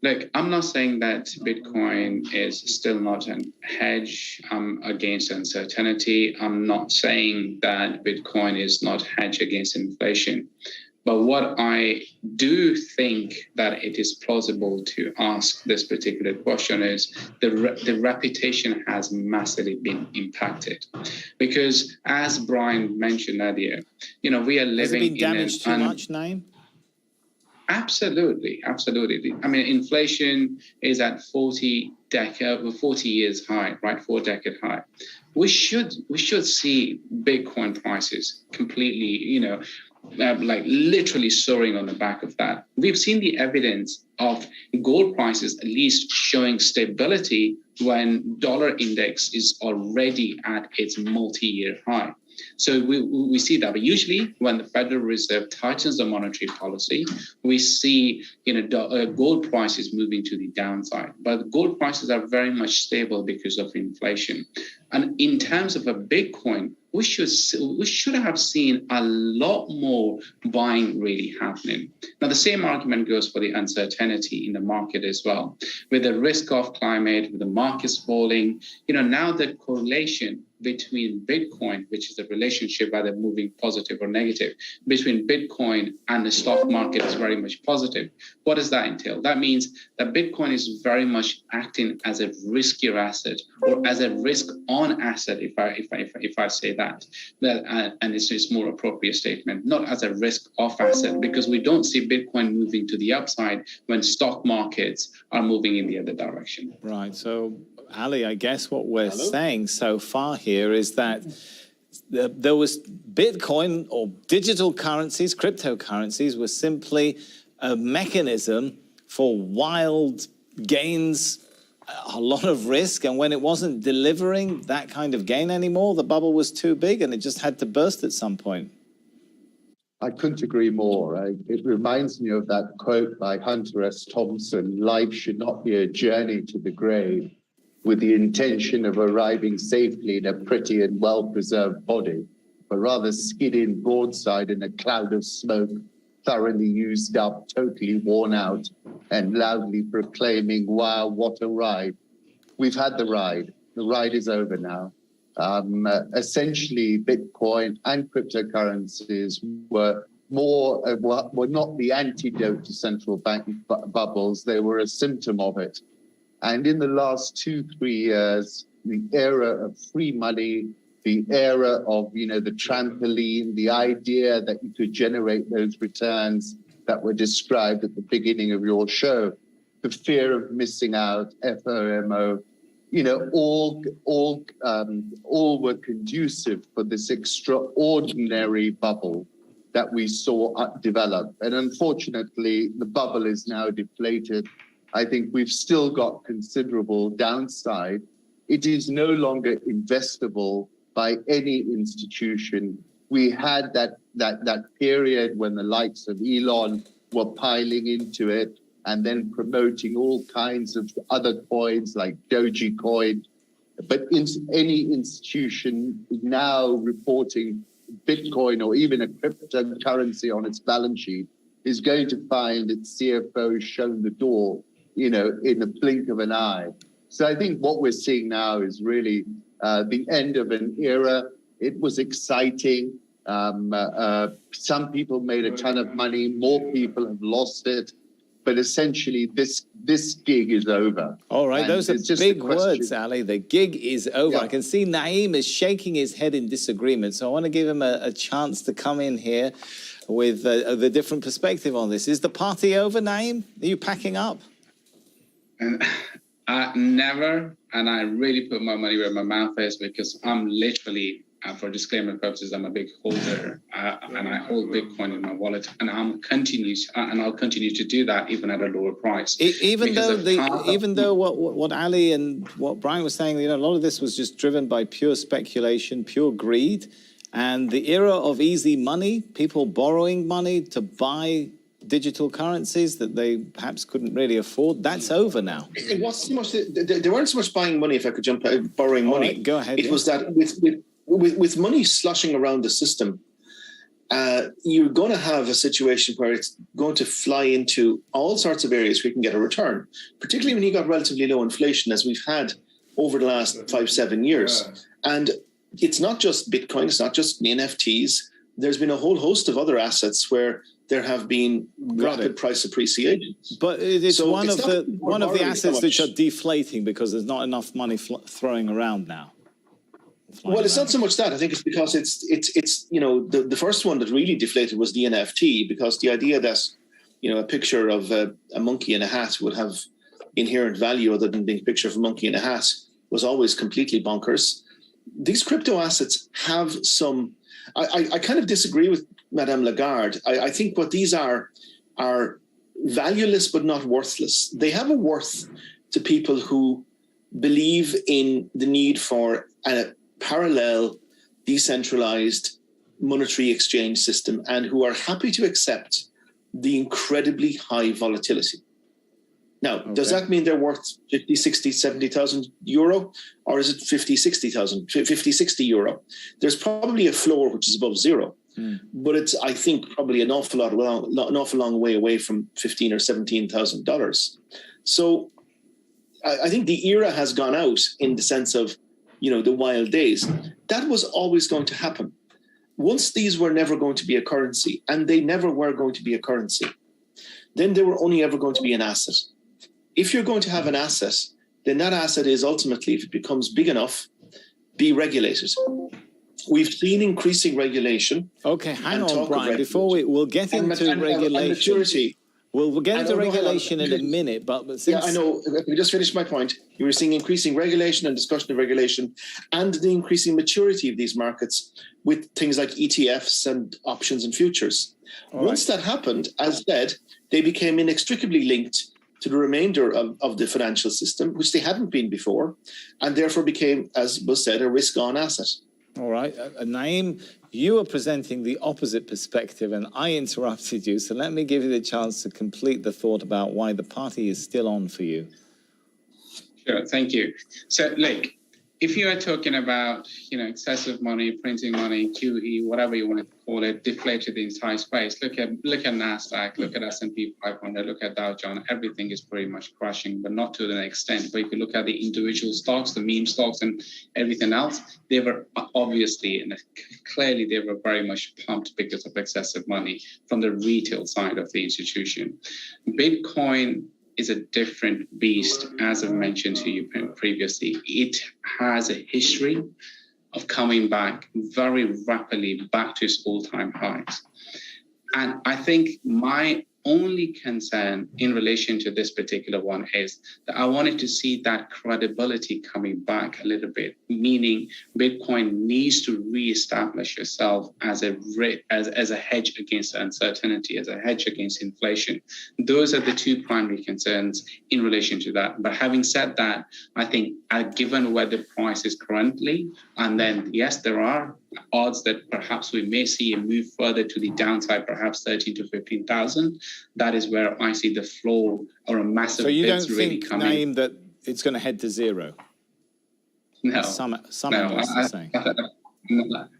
Speaker 3: Look, I'm not saying that Bitcoin is still not a hedge against uncertainty. I'm not saying that Bitcoin is not hedge against inflation. But what I do think that it is plausible to ask this particular question is the reputation has massively been impacted. Because as Brian mentioned earlier, we are living
Speaker 27: Has it been damaged too much, Naeem?
Speaker 3: Absolutely. I mean, inflation is at 40 years high, right? 4-decade high. We should see Bitcoin prices completely, like literally soaring on the back of that. We've seen the evidence of gold prices at least showing stability when dollar index is already at its multi-year high. So we see that. But usually when the Federal Reserve tightens the monetary policy, we see gold prices moving to the downside. But gold prices are very much stable because of inflation. And in terms of a Bitcoin, we should have seen a lot more buying really happening. Now, the same argument goes for the uncertainty in the market as well. With the risk of climate, with the markets falling, now the correlation between Bitcoin, which is a relationship either moving positive or negative, between Bitcoin and the stock market is very much positive. What does that entail? That means that Bitcoin is very much acting as a riskier asset or as a risk-on asset, if I say that. And it's more appropriate statement, not as a risk-off asset, because we don't see Bitcoin moving to the upside when stock markets are moving in the other direction.
Speaker 27: Right. So, Ali, I guess what we're saying so far here is that There was Bitcoin or digital currencies, cryptocurrencies were simply a mechanism for wild gains, a lot of risk. And when it wasn't delivering that kind of gain anymore, the bubble was too big and it just had to burst at some point.
Speaker 16: I couldn't agree more. It reminds me of that quote by Hunter S. Thompson, life should not be a journey to the grave with the intention of arriving safely in a pretty and well-preserved body, but rather skidding broadside in a cloud of smoke, thoroughly used up, totally worn out, and loudly proclaiming, wow, what a ride. We've had the ride. The ride is over now. Essentially, Bitcoin and cryptocurrencies were not the antidote to central bank bubbles. They were a symptom of it. And in the last 2-3 years, the era of free money, the era of, the trampoline, the idea that you could generate those returns that were described at the beginning of your show, the fear of missing out, FOMO, all were conducive for this extraordinary bubble that we saw develop. And unfortunately, the bubble is now deflated. I think we've still got considerable downside. It is no longer investable by any institution. We had that period when the likes of Elon were piling into it and then promoting all kinds of other coins like Dogecoin. But any institution now reporting Bitcoin or even a cryptocurrency on its balance sheet is going to find its CFO shown the door, in the blink of an eye. So I think what we're seeing now is really the end of an era. It was exciting. Some people made a ton of money. More people have lost it. But essentially, this gig is over.
Speaker 27: All right,
Speaker 16: And
Speaker 27: those are
Speaker 16: it's just
Speaker 27: big
Speaker 16: a question-
Speaker 27: words, Ali. The gig is over.
Speaker 16: Yeah.
Speaker 27: I can see Naeem is shaking his head in disagreement. So I want to give him a chance to come in here with the different perspective on this. Is the party over, Naeem? Are you packing up?
Speaker 3: Never, and I really put my money where my mouth is because I'm literally, for disclaimer purposes, I'm a big holder, and I hold Bitcoin in my wallet, and I'll continue to do that even at a lower price.
Speaker 27: Even though what Ali and what Brian was saying, a lot of this was just driven by pure speculation, pure greed, and the era of easy money, people borrowing money to buy digital currencies that they perhaps couldn't really afford, that's over now.
Speaker 14: It wasn't so much they weren't so much buying money, if I could jump out, borrowing money.
Speaker 27: Right, go ahead.
Speaker 14: It was that with money sloshing around the system, you're going to have a situation where it's going to fly into all sorts of areas where you can get a return, particularly when you got relatively low inflation, as we've had over the last 5-7 years. And it's not just Bitcoin, it's not just NFTs. There's been a whole host of other assets where there have been rapid price appreciation.
Speaker 27: But it's one of the assets which are deflating because there's not enough money throwing around now.
Speaker 14: Well, it's not so much that. I think it's because it's the first one that really deflated was the NFT, because the idea that a picture of a monkey in a hat would have inherent value other than being a picture of a monkey in a hat was always completely bonkers. These crypto assets have some. I kind of disagree with Madame Lagarde. I think what these are valueless but not worthless. They have a worth to people who believe in the need for a parallel, decentralized monetary exchange system and who are happy to accept the incredibly high volatility. Now, does that mean they're worth 50, 60, 70,000 euro? Or is it 50, 60 euro? There's probably a floor which is above zero. But it's, I think, probably an awful long way away from $15,000 or $17,000. So I think the era has gone out in the sense of, the wild days. That was always going to happen. Once these were never going to be a currency, and they never were going to be a currency, then they were only ever going to be an asset. If you're going to have an asset, then that asset is ultimately, if it becomes big enough, be regulated. We've seen increasing regulation.
Speaker 27: Okay, hang on, Brian. Before we'll get into regulation. Well, we'll get
Speaker 14: I
Speaker 27: into
Speaker 14: don't know how long-
Speaker 27: regulation in a minute, but since...
Speaker 14: Yeah, I know. Let me just finish my point. You were seeing increasing regulation and discussion of regulation and the increasing maturity of these markets with things like ETFs and options and futures. Once that happened, as said, they became inextricably linked to the remainder of the financial system, which they hadn't been before, and therefore became, as was said, a risk-on asset.
Speaker 27: All right. Naeem, you are presenting the opposite perspective, and I interrupted you, so let me give you the chance to complete the thought about why the party is still on for you.
Speaker 3: Sure, thank you. So, look, if you are talking about, excessive money, printing money, QE, whatever you want to call it, deflated the entire space. Look at Nasdaq, look at S&P 500, look at Dow Jones. Everything is pretty much crashing, but not to the extent. But if you look at the individual stocks, the meme stocks, and everything else, they were obviously and clearly they were very much pumped because of excessive money from the retail side of the institution. Bitcoin is a different beast, as I've mentioned to you previously. It has a history of coming back very rapidly back to its all-time highs. And I think my only concern in relation to this particular one is that I wanted to see that credibility coming back a little bit, meaning Bitcoin needs to reestablish itself as a hedge against uncertainty, as a hedge against inflation. Those are the two primary concerns in relation to that. But having said that, I think given where the price is currently, and then yes, there are odds that perhaps we may see a move further to the downside, perhaps 13 to 15,000. That is where I see the floor or a massive.
Speaker 27: So you don't
Speaker 3: really
Speaker 27: think,
Speaker 3: coming.
Speaker 27: Naeem, that it's going to head to zero?
Speaker 3: No.
Speaker 27: Some analysts are saying.
Speaker 3: Look,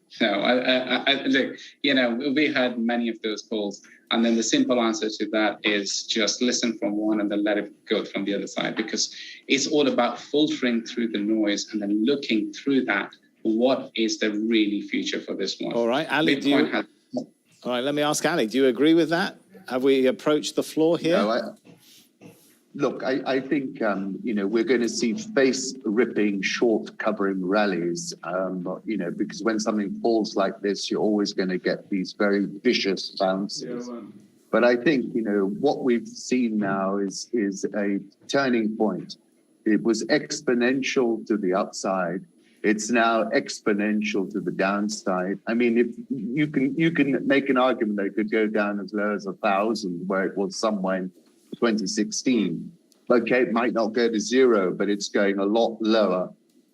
Speaker 3: we had many of those calls, and then the simple answer to that is just listen from one and then let it go from the other side, because it's all about filtering through the noise and then looking through that. What is the really future for this one?
Speaker 27: All right, Ali, all right, let me ask Ali, do you agree with that? Have we approached the floor here?
Speaker 16: No, look, I think, we're going to see face-ripping, short-covering rallies, because when something falls like this, you're always going to get these very vicious bounces. But I think, what we've seen now is a turning point. It was exponential to the upside. It's now exponential to the downside. I mean, if you can make an argument that it could go down as low as 1,000, where it was somewhere in 2016. Okay, it might not go to zero, but it's going a lot lower.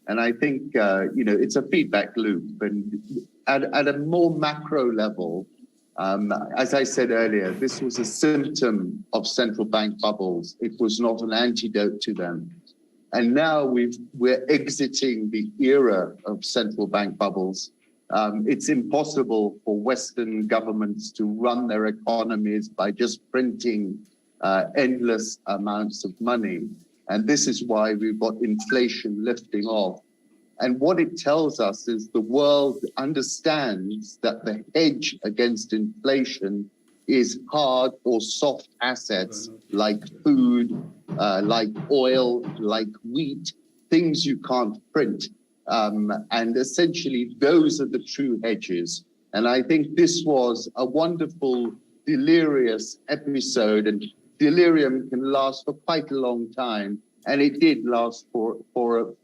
Speaker 16: And I think it's a feedback loop. And at a more macro level, as I said earlier, this was a symptom of central bank bubbles. It was not an antidote to them. And now we're exiting the era of central bank bubbles. It's impossible for Western governments to run their economies by just printing endless amounts of money. And this is why we've got inflation lifting off. And what it tells us is the world understands that the hedge against inflation is hard or soft assets like food, like oil, like wheat, things you can't print. And essentially, those are the true hedges. And I think this was a wonderful, delirious episode, and delirium can last for quite a long time. And it did last for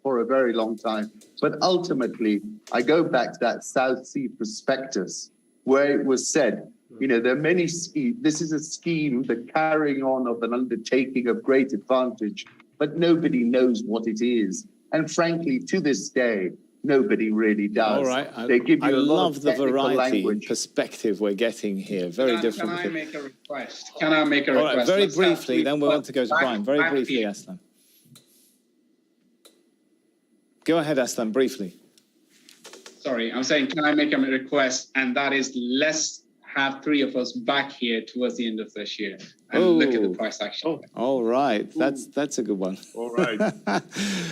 Speaker 16: a very long time. But ultimately, I go back to that South Sea prospectus, where it was said, there are many schemes. This is a scheme, the carrying on of an undertaking of great advantage, but nobody knows what it is. And frankly, to this day, nobody really does.
Speaker 27: All right.
Speaker 16: They give you
Speaker 27: I
Speaker 16: a lot
Speaker 27: love
Speaker 16: of
Speaker 27: the
Speaker 16: technical
Speaker 27: variety in
Speaker 16: language.
Speaker 27: perspective we're getting here. Very different.
Speaker 3: Can I make a request? Can I make a
Speaker 27: All
Speaker 3: request?
Speaker 27: right, very
Speaker 3: Let's
Speaker 27: briefly, then we want to go to
Speaker 3: back-
Speaker 27: Brian. Very
Speaker 3: back
Speaker 27: briefly,
Speaker 3: here.
Speaker 27: Aslan. Go ahead, Aslan, briefly.
Speaker 3: Sorry, I'm saying, can I make a request? And that is, let's have three of us back here towards the end of this year and look at the price action.
Speaker 27: All right, that's a good one.
Speaker 16: All right.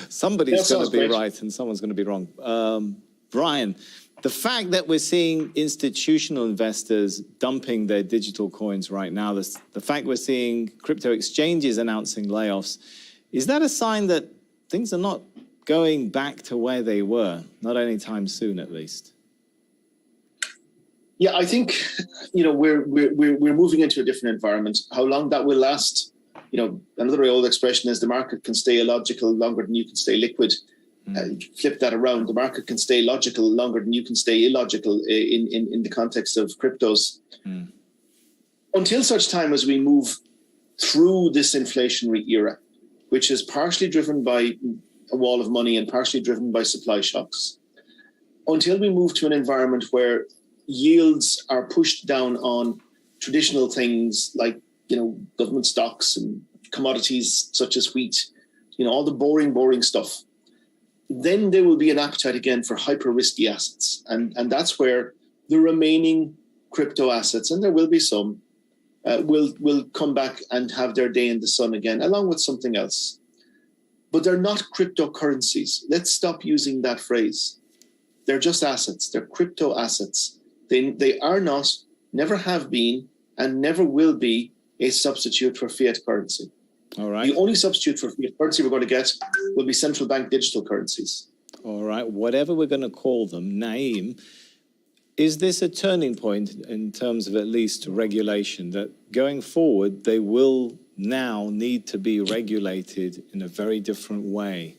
Speaker 27: Somebody's
Speaker 3: That
Speaker 27: going to
Speaker 3: sounds
Speaker 27: be
Speaker 3: great.
Speaker 27: right and someone's going to be wrong. Brian, the fact that we're seeing institutional investors dumping their digital coins right now, the fact we're seeing crypto exchanges announcing layoffs, is that a sign that things are not going back to where they were, not anytime soon at least?
Speaker 14: Yeah, I think, we're moving into a different environment. How long that will last, another old expression is the market can stay illogical longer than you can stay liquid. Flip that around. The market can stay logical longer than you can stay illogical in the context of cryptos. Until such time as we move through this inflationary era, which is partially driven by a wall of money and partially driven by supply shocks, until we move to an environment where yields are pushed down on traditional things like, government stocks and commodities such as wheat, all the boring stuff, then there will be an appetite again for hyper risky assets. And that's where the remaining crypto assets, and there will be some, will come back and have their day in the sun again, along with something else. But they're not cryptocurrencies. Let's stop using that phrase. They're just assets. They're crypto assets. They are not, never have been, and never will be a substitute for fiat currency.
Speaker 27: All right.
Speaker 14: The only substitute for fiat currency we're going to get will be central bank digital currencies.
Speaker 27: All right. Whatever we're going to call them, Naeem, is this a turning point in terms of at least regulation, that going forward they will now need to be regulated in a very different way?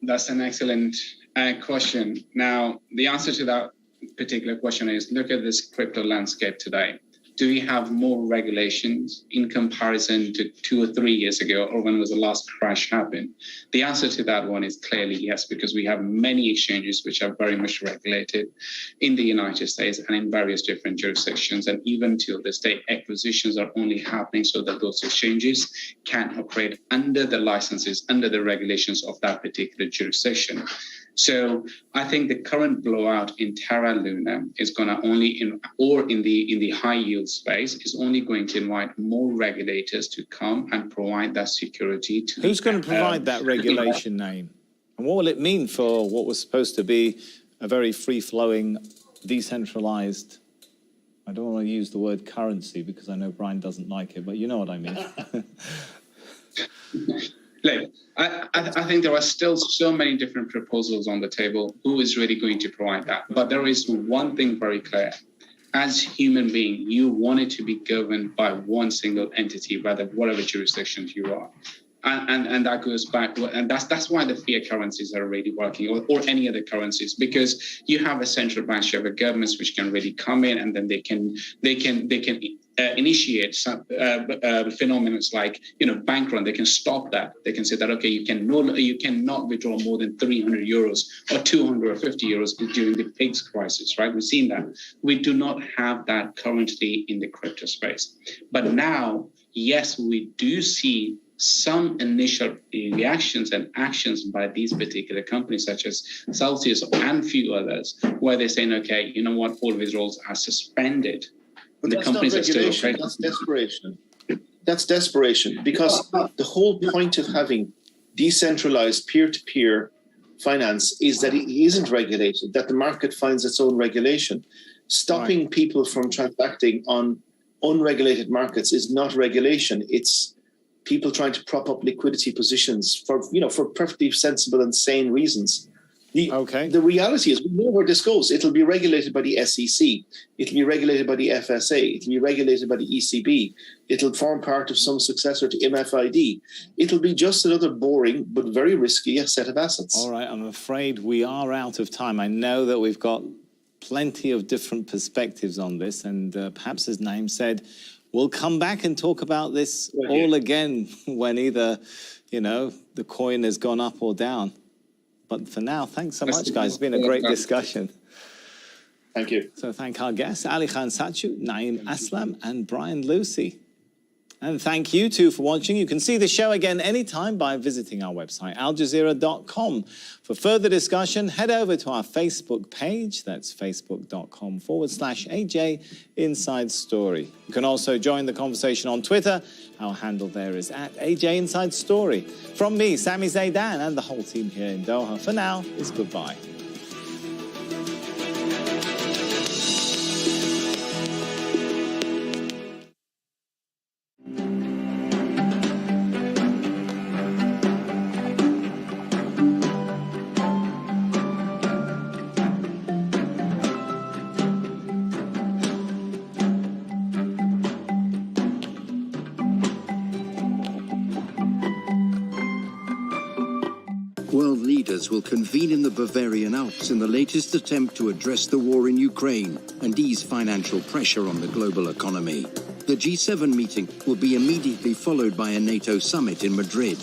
Speaker 3: That's an excellent question. Now, the answer to that particular question is, look at this crypto landscape today. Do we have more regulations in comparison to 2 or 3 years ago, or when was the last crash happened? The answer to that one is clearly yes, because we have many exchanges which are very much regulated in the United States and in various different jurisdictions. And even till this day, acquisitions are only happening so that those exchanges can operate under the licenses, under the regulations of that particular jurisdiction. So I think the current blowout in Terra Luna is going to only in the high yield space is only going to invite more regulators to come and provide that security to.
Speaker 27: Who's going to provide that regulation, Naeem? And what will it mean for what was supposed to be a very free-flowing, decentralized, I don't want to use the word currency because I know Brian doesn't like it, but you know what I mean.
Speaker 3: Look, I think there are still so many different proposals on the table. Who is really going to provide that? But there is one thing very clear. As human being, you want it to be governed by one single entity, whatever jurisdiction you are. And that goes back, and that's why the fiat currencies are really working, or any other currencies, because you have a central bank, you have a governments which can really come in, and then they can initiate some phenomena like bank run. They can stop that. They can say that you cannot withdraw more than 300 euros or 250 euros during the PIGS crisis. Right? We've seen that. We do not have that currently in the crypto space. But now, yes, we do see some initial reactions and actions by these particular companies, such as Celsius and few others, where they're saying, okay, you know what, all withdrawals are suspended.
Speaker 14: But
Speaker 3: the
Speaker 14: that's
Speaker 3: companies
Speaker 14: not regulation,
Speaker 3: are still
Speaker 14: that's desperation. That's desperation, because the whole point of having decentralized peer-to-peer finance is that it isn't regulated, that the market finds its own regulation. Stopping people from transacting on unregulated markets is not regulation. It's people trying to prop up liquidity positions for perfectly sensible and sane reasons. The reality is, we know where this goes. It'll be regulated by the SEC. It'll be regulated by the FSA. It'll be regulated by the ECB. It'll form part of some successor to MFID. It'll be just another boring but very risky set of assets.
Speaker 27: All right, I'm afraid we are out of time. I know that we've got plenty of different perspectives on this, and perhaps, as Naeem said, we'll come back and talk about this all again when either, the coin has gone up or down. But for now, thanks so much, guys. It's been a great discussion.
Speaker 14: Thank you.
Speaker 27: So thank our guests, Ali Khan Satchu, Naeem Aslam, and Brian Lucy. And thank you too for watching. You can see the show again anytime by visiting our website, aljazeera.com. For further discussion, head over to our Facebook page. That's facebook.com/AJ Inside Story. You can also join the conversation on Twitter. Our handle there is @AJ Inside Story. From me, Sami Zaidan, and the whole team here in Doha, for now, is goodbye.
Speaker 17: World leaders will convene in the Bavarian Alps in the latest attempt to address the war in Ukraine and ease financial pressure on the global economy. The G7 meeting will be immediately followed by a NATO summit in Madrid.